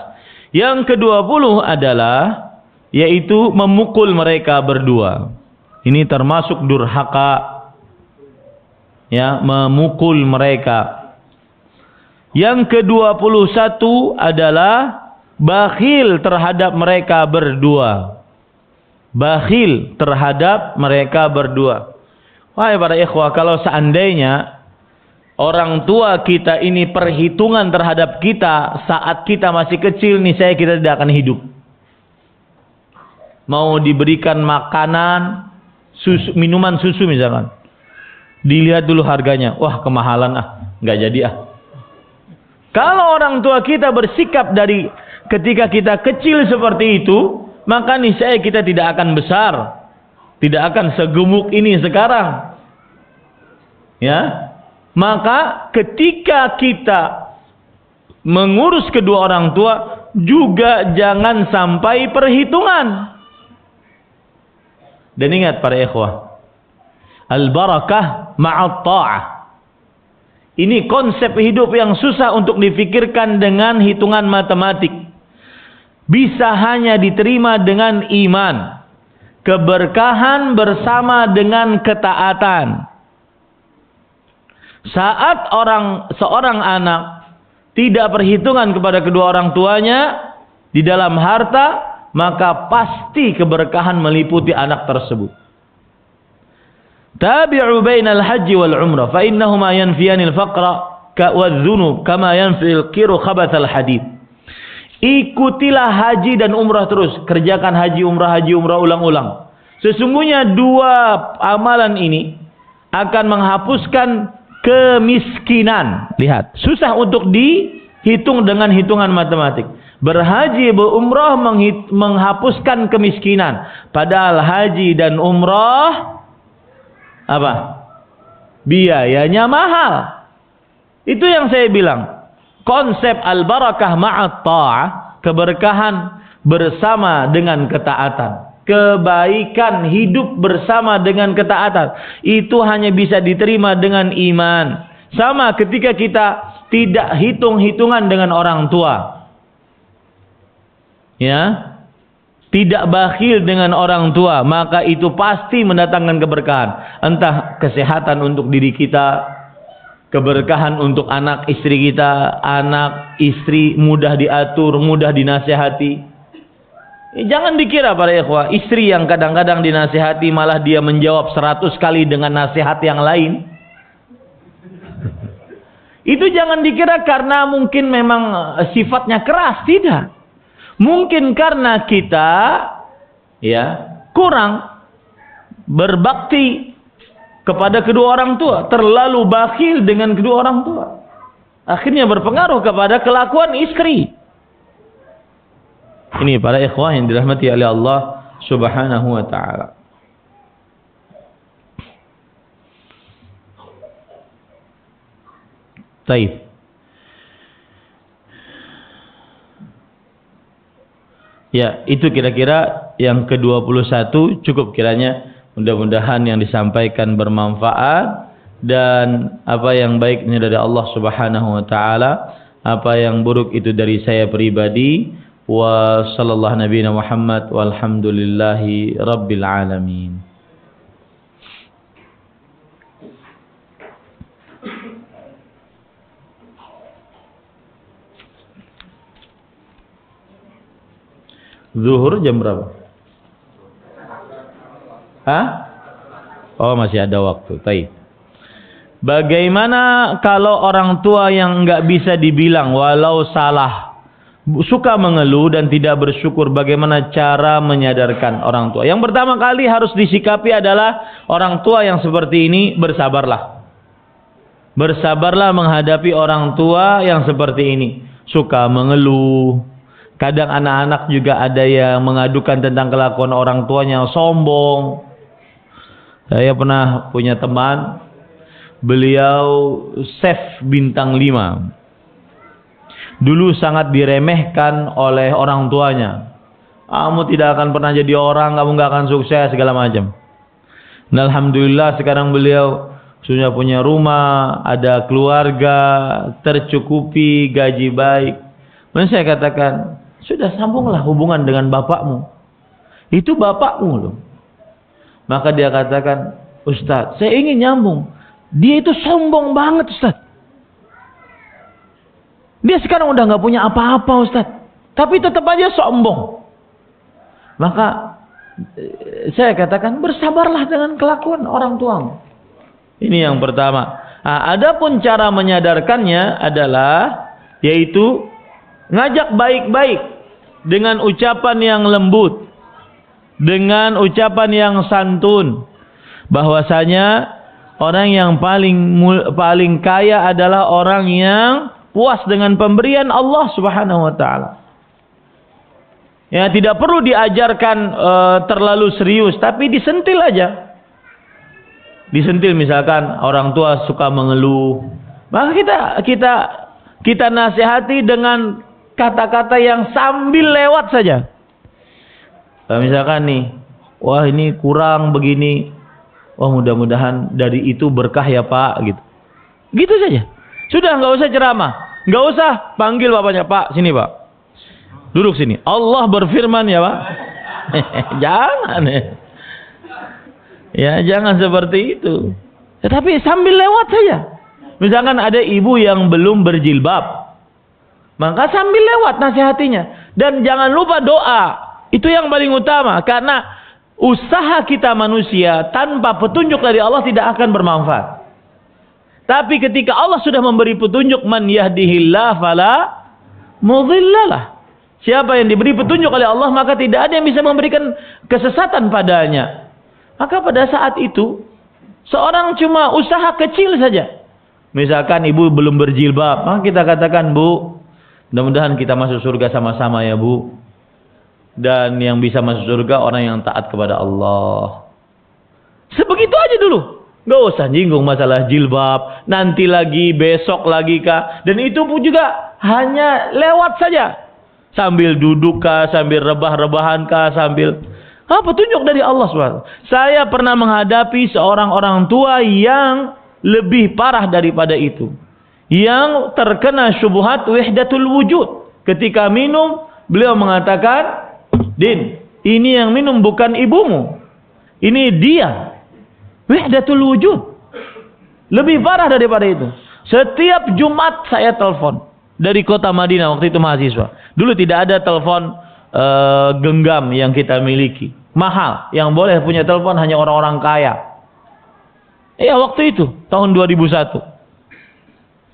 Yang ke-20 adalah yaitu memukul mereka berdua. Ini termasuk durhaka. Ya, memukul mereka. Yang ke-21 adalah bakhil terhadap mereka berdua. Bakhil terhadap mereka berdua. Wahai para ikhwah, kalau seandainya orang tua kita ini perhitungan terhadap kita saat kita masih kecil, nih saya kita tidak akan hidup. Mau diberikan makanan, susu, minuman susu misalkan. Dilihat dulu harganya. Wah, kemahalan ah, nggak jadi ah. Kalau orang tua kita bersikap dari ketika kita kecil seperti itu, maka niscaya kita tidak akan besar, tidak akan segemuk ini sekarang. Ya, maka ketika kita mengurus kedua orang tua juga jangan sampai perhitungan. Dan ingat para ikhwah, al-barakah ma'at ta'ah. Ini konsep hidup yang susah untuk difikirkan dengan hitungan matematik. Bisa hanya diterima dengan iman. Keberkahan bersama dengan ketaatan. Saat seorang anak tidak perhitungan kepada kedua orang tuanya di dalam harta, maka pasti keberkahan meliputi anak tersebut. Tabi'u bainal haji wal umrah fa innahuma yanfiyanil faqra wadh-dhunub kama yanfil qiru khabathal hadid. Ikutilah haji dan umrah terus, kerjakan haji umrah ulang-ulang. Sesungguhnya dua amalan ini akan menghapuskan kemiskinan. Lihat, susah untuk dihitung dengan hitungan matematik. Berhaji berumrah menghapuskan kemiskinan, padahal haji dan umrah apa? Biayanya mahal. Itu yang saya bilang. Konsep al-barakah ma'at ta'ah, keberkahan bersama dengan ketaatan. Kebaikan hidup bersama dengan ketaatan. Itu hanya bisa diterima dengan iman. Sama ketika kita tidak hitung-hitungan dengan orang tua. Ya. Tidak bakhil dengan orang tua, maka itu pasti mendatangkan keberkahan. Entah kesehatan untuk diri kita, keberkahan untuk anak istri kita, anak istri mudah diatur, mudah dinasihati. Jangan dikira para ikhwah, istri yang kadang-kadang dinasihati malah dia menjawab 100 kali dengan nasihat yang lain. Itu jangan dikira karena mungkin memang sifatnya keras, tidak. Mungkin karena kita ya kurang berbakti kepada kedua orang tua, terlalu bakhil dengan kedua orang tua. Akhirnya berpengaruh kepada kelakuan istri. Ini para ikhwah yang dirahmati oleh Allah Subhanahu wa taala. Baik. Ya, itu kira-kira yang ke-21 cukup kiranya. Mudah-mudahan yang disampaikan bermanfaat dan apa yang baiknya dari Allah Subhanahu wa taala, apa yang buruk itu dari saya pribadi. Wa sallallahu nabiyana Muhammad walhamdulillahi rabbil alamin. Zuhur jam berapa? Hah? Oh, masih ada waktu. Baik. Bagaimana kalau orang tua yang enggak bisa dibilang walau salah, suka mengeluh dan tidak bersyukur, bagaimana cara menyadarkan orang tua? Yang pertama kali harus disikapi adalah orang tua yang seperti ini bersabarlah. Bersabarlah menghadapi orang tua yang seperti ini. Suka mengeluh. Kadang anak-anak juga ada yang mengadukan tentang kelakuan orang tuanya yang sombong. Saya pernah punya teman, beliau chef bintang 5. Dulu sangat diremehkan oleh orang tuanya. Kamu tidak akan pernah jadi orang, kamu nggak akan sukses, segala macam. Nah, alhamdulillah sekarang beliau sudah punya rumah, ada keluarga, tercukupi, gaji baik. Dan saya katakan, sudah sambunglah hubungan dengan bapakmu. Itu bapakmu loh. Maka dia katakan, Ustaz, saya ingin nyambung. Dia itu sombong banget, Ustaz. Dia sekarang udah nggak punya apa-apa, Ustaz. Tapi tetap aja sombong. Maka saya katakan, bersabarlah dengan kelakuan orang tuamu. Ini yang pertama. Nah, adapun cara menyadarkannya adalah, yaitu ngajak baik-baik dengan ucapan yang lembut, dengan ucapan yang santun, bahwasanya orang yang paling kaya adalah orang yang puas dengan pemberian Allah Subhanahu wa taala. Ya, tidak perlu diajarkan terlalu serius, tapi disentil aja. Disentil, misalkan orang tua suka mengeluh, maka kita nasihati dengan kata-kata yang sambil lewat saja. Misalkan nih, wah ini kurang begini, wah mudah-mudahan dari itu berkah ya Pak, gitu. Gitu saja. Sudah, nggak usah ceramah, nggak usah panggil bapaknya, Pak sini Pak, duduk sini. Allah berfirman ya Pak. Jangan ya, jangan seperti itu. Tetapi sambil lewat saja. Misalkan ada ibu yang belum berjilbab, maka sambil lewat nasihatinya. Dan jangan lupa doa, itu yang paling utama, karena usaha kita manusia tanpa petunjuk dari Allah tidak akan bermanfaat. Tapi ketika Allah sudah memberi petunjuk, man yahdihillah fala mudhillalah. Siapa yang diberi petunjuk oleh Allah, maka tidak ada yang bisa memberikan kesesatan padanya. Maka pada saat itu, seorang cuma usaha kecil saja. Misalkan ibu belum berjilbab, maka kita katakan, Bu, mudah-mudahan kita masuk surga sama-sama ya Bu. Dan yang bisa masuk surga orang yang taat kepada Allah. Sebegitu aja dulu. Gak usah jinggung masalah jilbab. Nanti lagi, besok lagi kah. Dan itu pun juga hanya lewat saja. Sambil duduk kah, sambil rebah-rebahan kah, sambil petunjuk dari Allah SWT. Saya pernah menghadapi seorang orang tua yang lebih parah daripada itu. Yang terkena syubhat wahdatul wujud. Ketika minum, beliau mengatakan, Din, ini yang minum bukan ibumu. Ini dia. Wahdatul wujud. Lebih parah daripada itu. Setiap Jumat saya telepon dari kota Madinah, waktu itu mahasiswa. Dulu tidak ada telepon genggam yang kita miliki. Mahal. Yang boleh punya telepon hanya orang-orang kaya. Ya, waktu itu tahun 2001.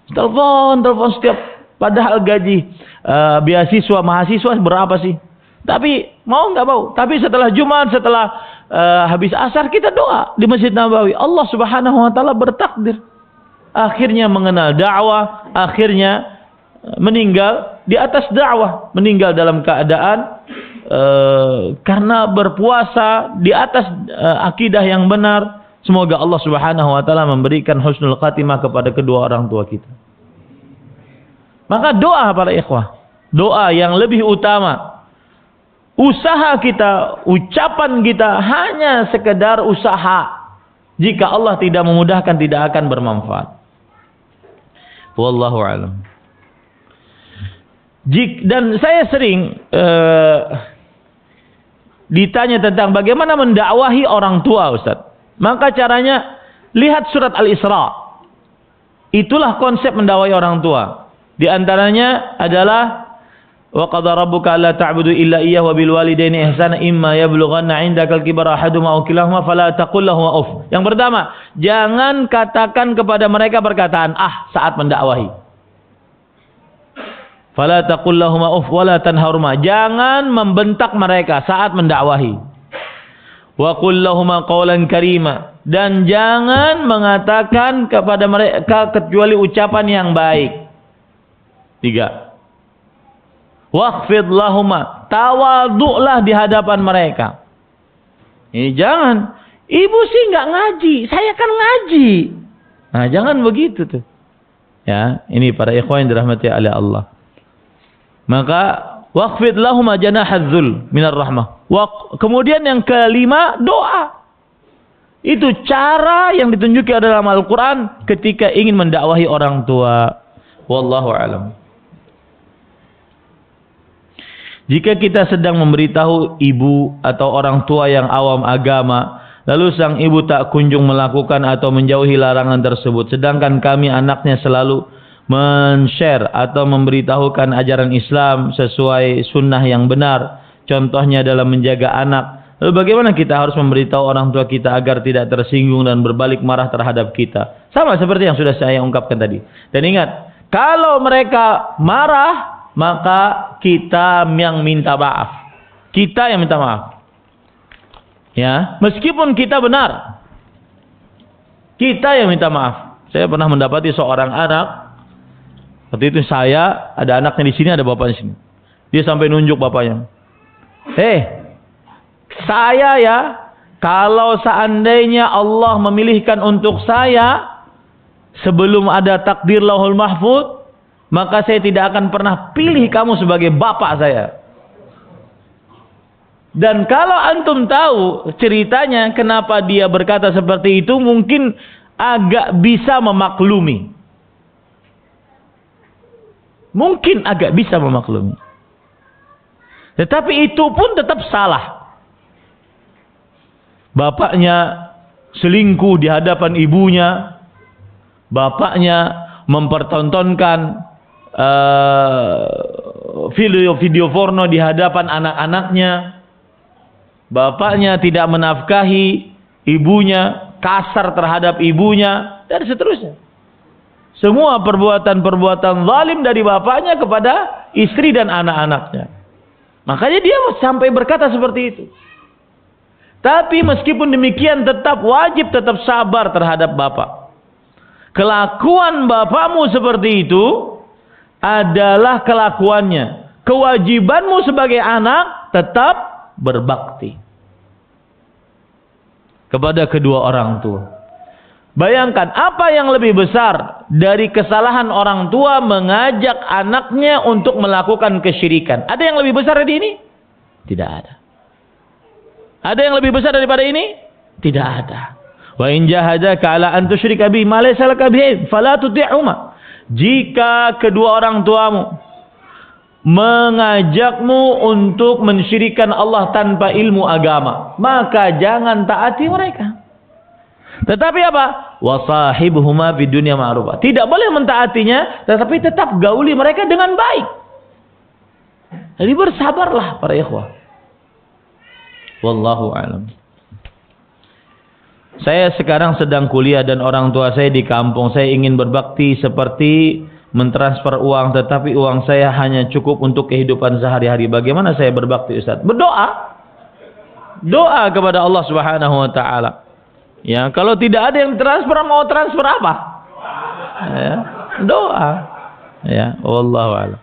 Telepon setiap, padahal gaji beasiswa mahasiswa berapa sih? Tapi mau nggak mau. Tapi setelah Jumat, setelah habis asar, kita doa di Masjid Nabawi. Allah Subhanahu wa taala bertakdir. Akhirnya mengenal dakwah, akhirnya meninggal di atas dakwah, meninggal dalam keadaan karena berpuasa di atas akidah yang benar. Semoga Allah Subhanahu wa taala memberikan husnul khatimah kepada kedua orang tua kita. Maka doa para ikhwah, doa yang lebih utama. Usaha kita, ucapan kita hanya sekedar usaha. Jika Allah tidak memudahkan, tidak akan bermanfaat. Wallahu a'lam. Dan saya sering ditanya tentang bagaimana mendakwahi orang tua, Ustaz. Maka caranya, lihat surat Al-Isra. Itulah konsep mendakwahi orang tua. Di antaranya adalah wa qadara rabbuka alla ta'budu illa iyyahu wa bil walidaini ihsana imma yablughanna 'indakal kibara ahaduhuma aw kilahuma fala taqul lahumu uff. Yang pertama, jangan katakan kepada mereka perkataan saat mendakwahi. Fala taqul lahumu uff wa la tanharhuma. Jangan membentak mereka saat mendakwahi. Wa qul lahumu qawlan karima. Dan jangan mengatakan kepada mereka kecuali ucapan yang baik. 3. Waqfid lahuma, tawadhu'lah di hadapan mereka. Ini jangan, ibu sih nggak ngaji, saya kan ngaji. Nah, jangan begitu tuh. Ya, ini para ikhwan yang dirahmati oleh Allah. Maka waqfid lahuma janahadzul minar rahmah. Kemudian yang kelima, doa. Itu cara yang ditunjuki dalam Al-Quran ketika ingin mendakwahi orang tua. Wallahu a'lam. Jika kita sedang memberitahu ibu atau orang tua yang awam agama, lalu sang ibu tak kunjung melakukan atau menjauhi larangan tersebut, sedangkan kami anaknya selalu men-share atau memberitahukan ajaran Islam sesuai sunnah yang benar, contohnya dalam menjaga anak, lalu bagaimana kita harus memberitahu orang tua kita agar tidak tersinggung dan berbalik marah terhadap kita? Sama seperti yang sudah saya ungkapkan tadi. Dan ingat, kalau mereka marah, maka kita yang minta maaf. Kita yang minta maaf. Ya, meskipun kita benar, kita yang minta maaf. Saya pernah mendapati seorang anak Waktu itu saya, ada anaknya di sini, ada bapaknya di sini. Dia sampai nunjuk bapaknya. Saya ya, kalau seandainya Allah memilihkan untuk saya sebelum ada takdir Lauhul Mahfuz, maka saya tidak akan pernah pilih kamu sebagai bapak saya. Dan kalau antum tahu ceritanya kenapa dia berkata seperti itu, mungkin agak bisa memaklumi. Mungkin agak bisa memaklumi. Tetapi itu pun tetap salah. Bapaknya selingkuh di hadapan ibunya. Bapaknya mempertontonkan video porno di hadapan anak-anaknya. Bapaknya tidak menafkahi ibunya, kasar terhadap ibunya, dan seterusnya. Semua perbuatan-perbuatan zalim dari bapaknya kepada istri dan anak-anaknya. Makanya dia sampai berkata seperti itu. Tapi meskipun demikian tetap wajib tetap sabar terhadap bapak. Kelakuan bapakmu seperti itu adalah kelakuannya. Kewajibanmu sebagai anak tetap berbakti kepada kedua orang tua. Bayangkan apa yang lebih besar dari kesalahan orang tua mengajak anaknya untuk melakukan kesyirikan. Ada yang lebih besar dari ini? Tidak ada. Ada yang lebih besar daripada ini? Tidak ada. Wa in jahadaka ala an tusyrika bi ma laysa laka bihi fala tuti'huma. Jika kedua orang tuamu mengajakmu untuk mensyirikan Allah tanpa ilmu agama, maka jangan taati mereka. Tetapi apa? Wasahibhuma fid dunya ma'rufa. Tidak boleh mentaatinya, tetapi tetap gauli mereka dengan baik. Jadi bersabarlah para ikhwah. Wallahu a'lam. Saya sekarang sedang kuliah dan orang tua saya di kampung. Saya ingin berbakti seperti mentransfer uang, tetapi uang saya hanya cukup untuk kehidupan sehari-hari. Bagaimana saya berbakti, Ustaz? Berdoa. Doa kepada Allah Subhanahu wa taala. Ya, kalau tidak ada yang transfer, mau transfer apa? Ya, doa. Ya, wallahu a'lam.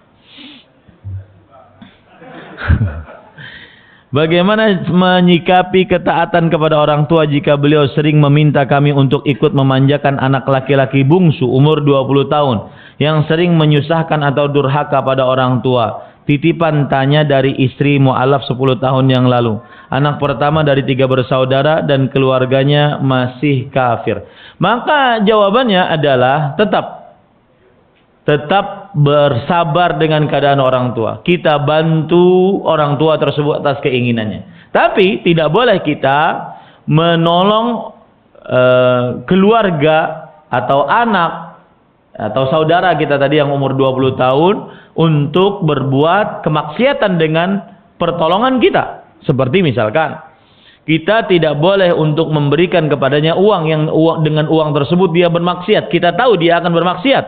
Bagaimana menyikapi ketaatan kepada orang tua jika beliau sering meminta kami untuk ikut memanjakan anak laki-laki bungsu umur 20 tahun yang sering menyusahkan atau durhaka pada orang tua? Titipan tanya dari istri mu'alaf 10 tahun yang lalu. Anak pertama dari 3 bersaudara dan keluarganya masih kafir. Maka jawabannya adalah tetap bersabar dengan keadaan orang tua. Kita bantu orang tua tersebut atas keinginannya. Tapi tidak boleh kita menolong keluarga atau anak atau saudara kita tadi yang umur 20 tahun untuk berbuat kemaksiatan dengan pertolongan kita. Seperti misalkan kita tidak boleh untuk memberikan kepadanya uang yang dengan uang tersebut dia bermaksiat. Kita tahu dia akan bermaksiat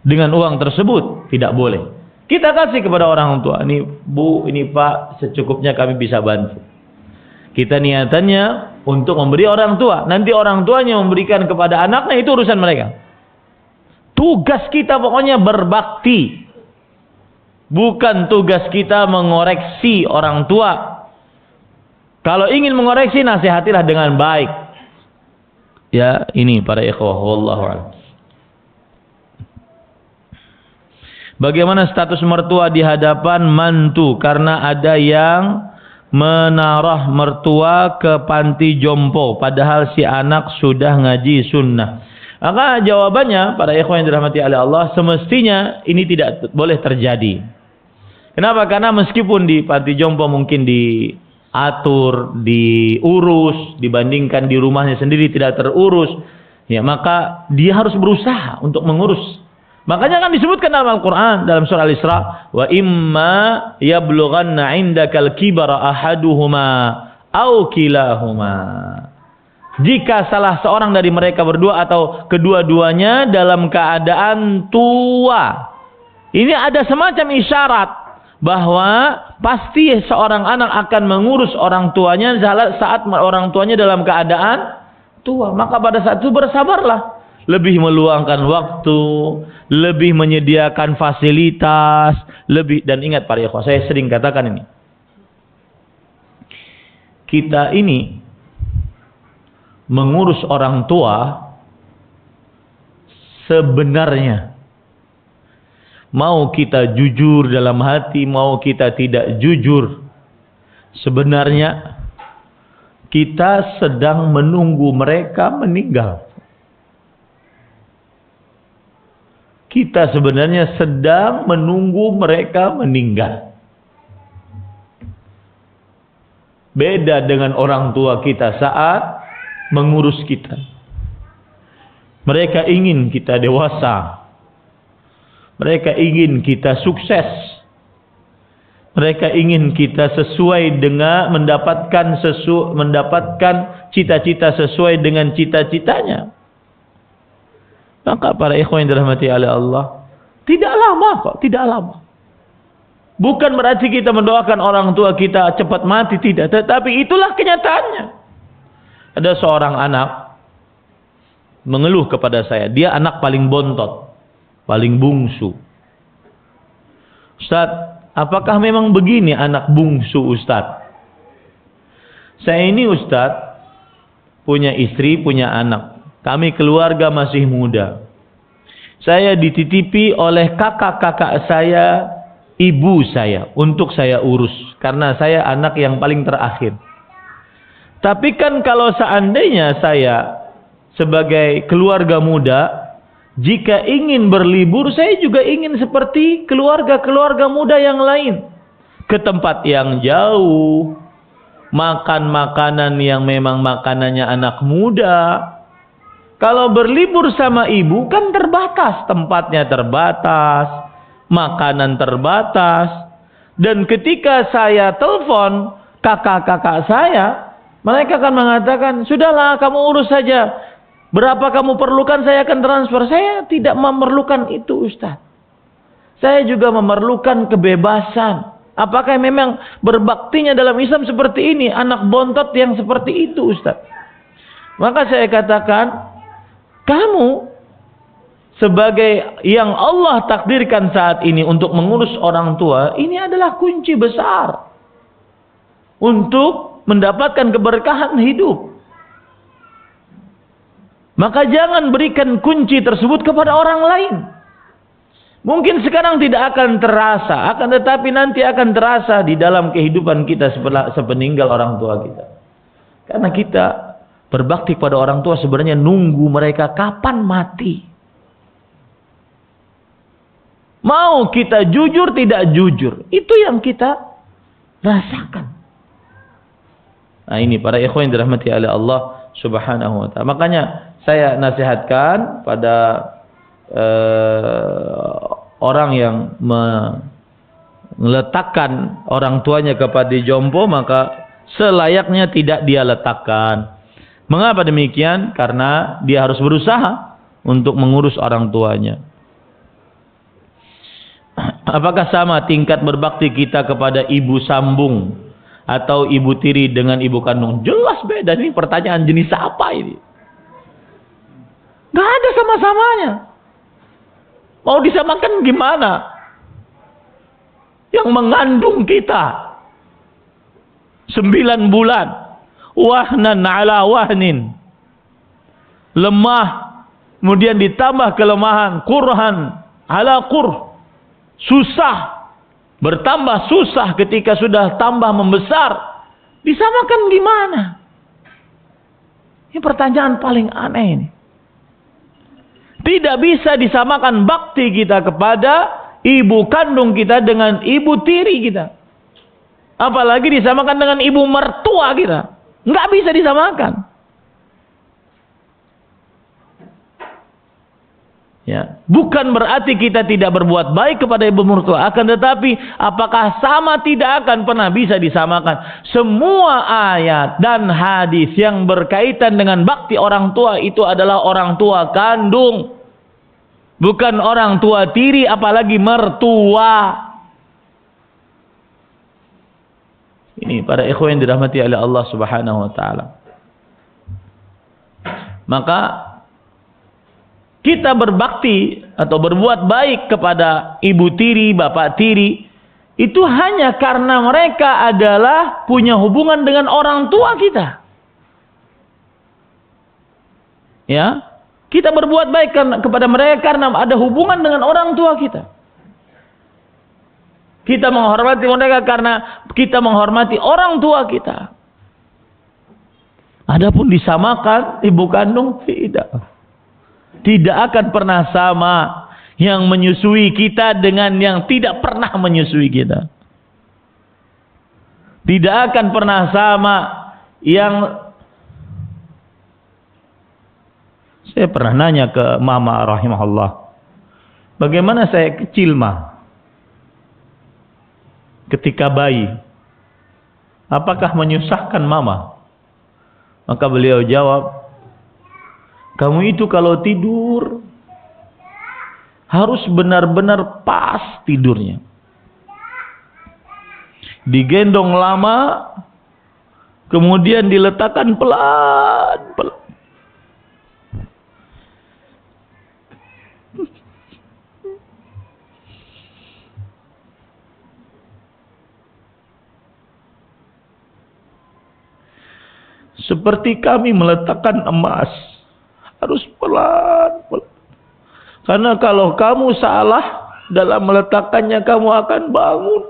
dengan uang tersebut, tidak boleh. Kita kasih kepada orang tua. Ini Bu, ini Pak, secukupnya kami bisa bantu. Kita niatannya untuk memberi orang tua. Nanti orang tuanya memberikan kepada anaknya, itu urusan mereka. Tugas kita pokoknya berbakti. Bukan tugas kita mengoreksi orang tua. Kalau ingin mengoreksi, nasihatilah dengan baik. Ya, ini para ikhwah, wallahu a'lam. Bagaimana status mertua di hadapan mantu karena ada yang menarah mertua ke panti jompo padahal si anak sudah ngaji sunnah? Maka jawabannya para ikhwan yang dirahmati oleh Allah, semestinya ini tidak boleh terjadi. Kenapa? Karena meskipun di panti jompo mungkin diatur, diurus, dibandingkan di rumahnya sendiri tidak terurus, ya maka dia harus berusaha untuk mengurus. Makanya kan disebutkan dalam Al-Quran, dalam surah Al-Isra, wa imma yablughanna indakal kibara ahaduhuma au kilahuma. Jika salah seorang dari mereka berdua atau kedua-duanya dalam keadaan tua. Ini ada semacam isyarat bahwa pasti seorang anak akan mengurus orang tuanya saat orang tuanya dalam keadaan tua. Maka pada saat itu bersabarlah. Lebih meluangkan waktu, lebih menyediakan fasilitas, lebih. Dan ingat para ikhwah, saya sering katakan ini. Kita ini mengurus orang tua sebenarnya, mau kita jujur dalam hati, mau kita tidak jujur, sebenarnya kita sedang menunggu mereka meninggal. Kita sebenarnya sedang menunggu mereka meninggal. Beda dengan orang tua kita saat mengurus kita. Mereka ingin kita dewasa. Mereka ingin kita sukses. Mereka ingin kita sesuai dengan mendapatkan cita-cita sesuai dengan cita-citanya. Maka para ikhwan yang dirahmati oleh Allah, tidak lama kok, tidak lama. Bukan berarti kita mendoakan orang tua kita cepat mati, tidak. Tetapi itulah kenyataannya. Ada seorang anak mengeluh kepada saya, dia anak paling bontot, paling bungsu. Ustaz, apakah memang begini anak bungsu Ustaz? Saya ini Ustaz, punya istri, punya anak. Kami keluarga masih muda. Saya dititipi oleh kakak-kakak saya, ibu saya, untuk saya urus. Karena saya anak yang paling terakhir. Tapi kan kalau seandainya saya sebagai keluarga muda, jika ingin berlibur, saya juga ingin seperti keluarga-keluarga muda yang lain. Ke tempat yang jauh, makan makanan yang memang makanannya anak muda. Kalau berlibur sama ibu kan terbatas, tempatnya terbatas, makanan terbatas. Dan ketika saya telepon kakak-kakak saya, mereka akan mengatakan, sudahlah kamu urus saja. Berapa kamu perlukan saya akan transfer. Saya tidak memerlukan itu Ustaz. Saya juga memerlukan kebebasan. Apakah memang berbaktinya dalam Islam seperti ini? Anak bontot yang seperti itu Ustaz. Maka saya katakan, kamu sebagai yang Allah takdirkan saat ini untuk mengurus orang tua, ini adalah kunci besar untuk mendapatkan keberkahan hidup. Maka jangan berikan kunci tersebut kepada orang lain. Mungkin sekarang tidak akan terasa, akan tetapi nanti akan terasa di dalam kehidupan kita sepeninggal orang tua kita. Karena kita berbakti pada orang tua sebenarnya nunggu mereka kapan mati. Mau kita jujur tidak jujur, itu yang kita rasakan. Nah ini para ikhwan yang dirahmati oleh Allah Subhanahu wa ta'ala. Makanya saya nasihatkan pada orang yang meletakkan orang tuanya kepada jompo, maka selayaknya tidak dia letakkan. Mengapa demikian? Karena dia harus berusaha untuk mengurus orang tuanya. Apakah sama tingkat berbakti kita kepada ibu sambung atau ibu tiri dengan ibu kandung? Jelas beda. Ini pertanyaan jenis apa ini? Gak ada sama-samanya. Mau disamakan gimana? Yang mengandung kita 9 bulan, wahnan ala wahnin, lemah, kemudian ditambah kelemahan, kurhan ala kur, susah, bertambah susah ketika sudah tambah membesar, disamakan gimana? Ini pertanyaan paling aneh ini. Tidak bisa disamakan bakti kita kepada ibu kandung kita dengan ibu tiri kita. Apalagi disamakan dengan ibu mertua kita. Nggak bisa disamakan. Ya, bukan berarti kita tidak berbuat baik kepada ibu mertua, akan tetapi apakah sama? Tidak akan pernah bisa disamakan. Semua ayat dan hadis yang berkaitan dengan bakti orang tua itu adalah orang tua kandung, bukan orang tua tiri, apalagi mertua. Ini para ikhwan yang dirahmati oleh Allah Subhanahu wa taala. Maka kita berbakti atau berbuat baik kepada ibu tiri, bapak tiri, itu hanya karena mereka adalah punya hubungan dengan orang tua kita. Ya, kita berbuat baik kepada mereka karena ada hubungan dengan orang tua kita. Kita menghormati mereka karena kita menghormati orang tua kita. Adapun disamakan ibu kandung, tidak. Tidak akan pernah sama yang menyusui kita dengan yang tidak pernah menyusui kita. Tidak akan pernah sama yang... Saya pernah nanya ke mama rahimahullah, bagaimana saya kecil mah, ketika bayi, apakah menyusahkan mama? Maka beliau jawab, kamu itu kalau tidur harus benar-benar pas tidurnya. Digendong lama, kemudian diletakkan pelan-pelan. Seperti kami meletakkan emas, harus pelan-pelan. Karena kalau kamu salah dalam meletakkannya, kamu akan bangun.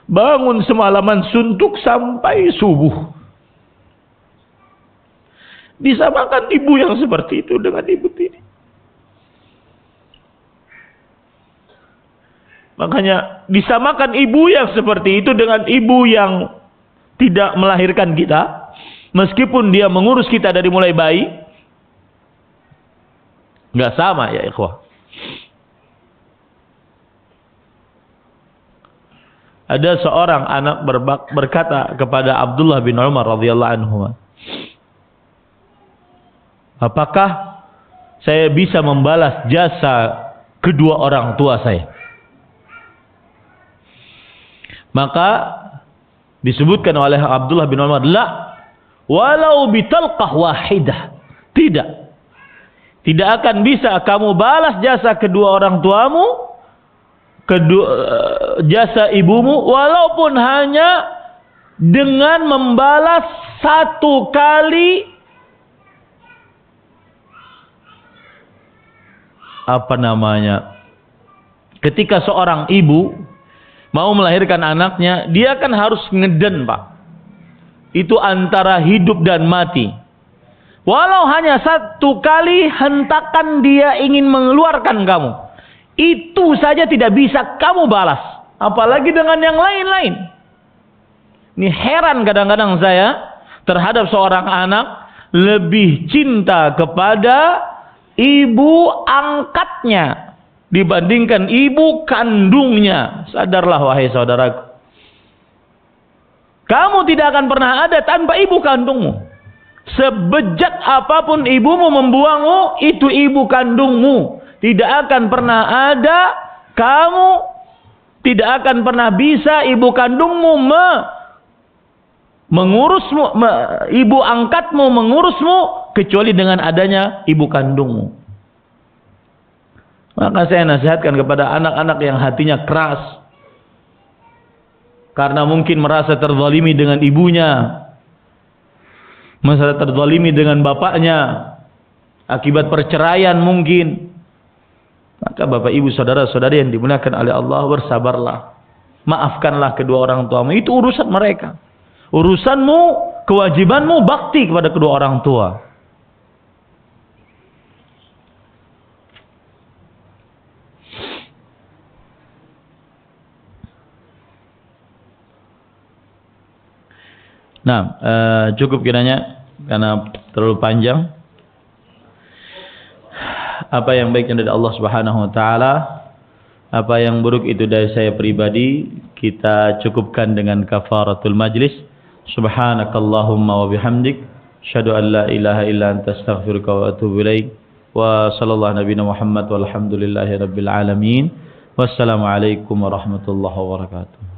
Bangun semalaman suntuk sampai subuh. Disamakan ibu yang seperti itu dengan ibu tiri. Makanya disamakan ibu yang seperti itu dengan ibu yang tidak melahirkan kita. Meskipun dia mengurus kita dari mulai bayi. Nggak sama ya ikhwah. Ada seorang anak berkata kepada Abdullah bin Umar radhiyallahu anhu, apakah saya bisa membalas jasa kedua orang tua saya? Maka disebutkan oleh Abdullah bin Umar, la walau bitalqah wahidah. Tidak akan bisa kamu balas jasa kedua orang tuamu, jasa ibumu, walaupun hanya dengan membalas satu kali ketika seorang ibu mau melahirkan anaknya, dia kan harus ngeden, Pak. Itu antara hidup dan mati. Walau hanya satu kali hentakan dia ingin mengeluarkan kamu, itu saja tidak bisa kamu balas. Apalagi dengan yang lain-lain. Ini heran kadang-kadang saya terhadap seorang anak lebih cinta kepada ibu angkatnya dibandingkan ibu kandungnya. Sadarlah wahai saudaraku. Kamu tidak akan pernah ada tanpa ibu kandungmu. Sebejat apapun ibumu membuangmu, itu ibu kandungmu. Tidak akan pernah ada, kamu tidak akan pernah bisa ibu kandungmu mengurusmu, ibu angkatmu mengurusmu, kecuali dengan adanya ibu kandungmu. Maka saya nasihatkan kepada anak-anak yang hatinya keras, karena mungkin merasa terzalimi dengan ibunya, merasa terzalimi dengan bapaknya, akibat perceraian mungkin. Maka bapak ibu saudara-saudari yang dimuliakan oleh Allah, bersabarlah. Maafkanlah kedua orang tuamu. Itu urusan mereka. Urusanmu, kewajibanmu bakti kepada kedua orang tua. Nah, cukup kiranya karena terlalu panjang. Apa yang baik dari Allah Subhanahu wa taala, apa yang buruk itu dari saya pribadi, kita cukupkan dengan kafaratul majlis. Subhanakallahumma wa bihamdik, asyhadu an la ilaha illa anta astaghfiruka wa atubu ilaik. Wa sallallahu nabiyana Muhammad walhamdulillahi rabbil alamin. Wassalamu alaikum warahmatullahi wabarakatuh.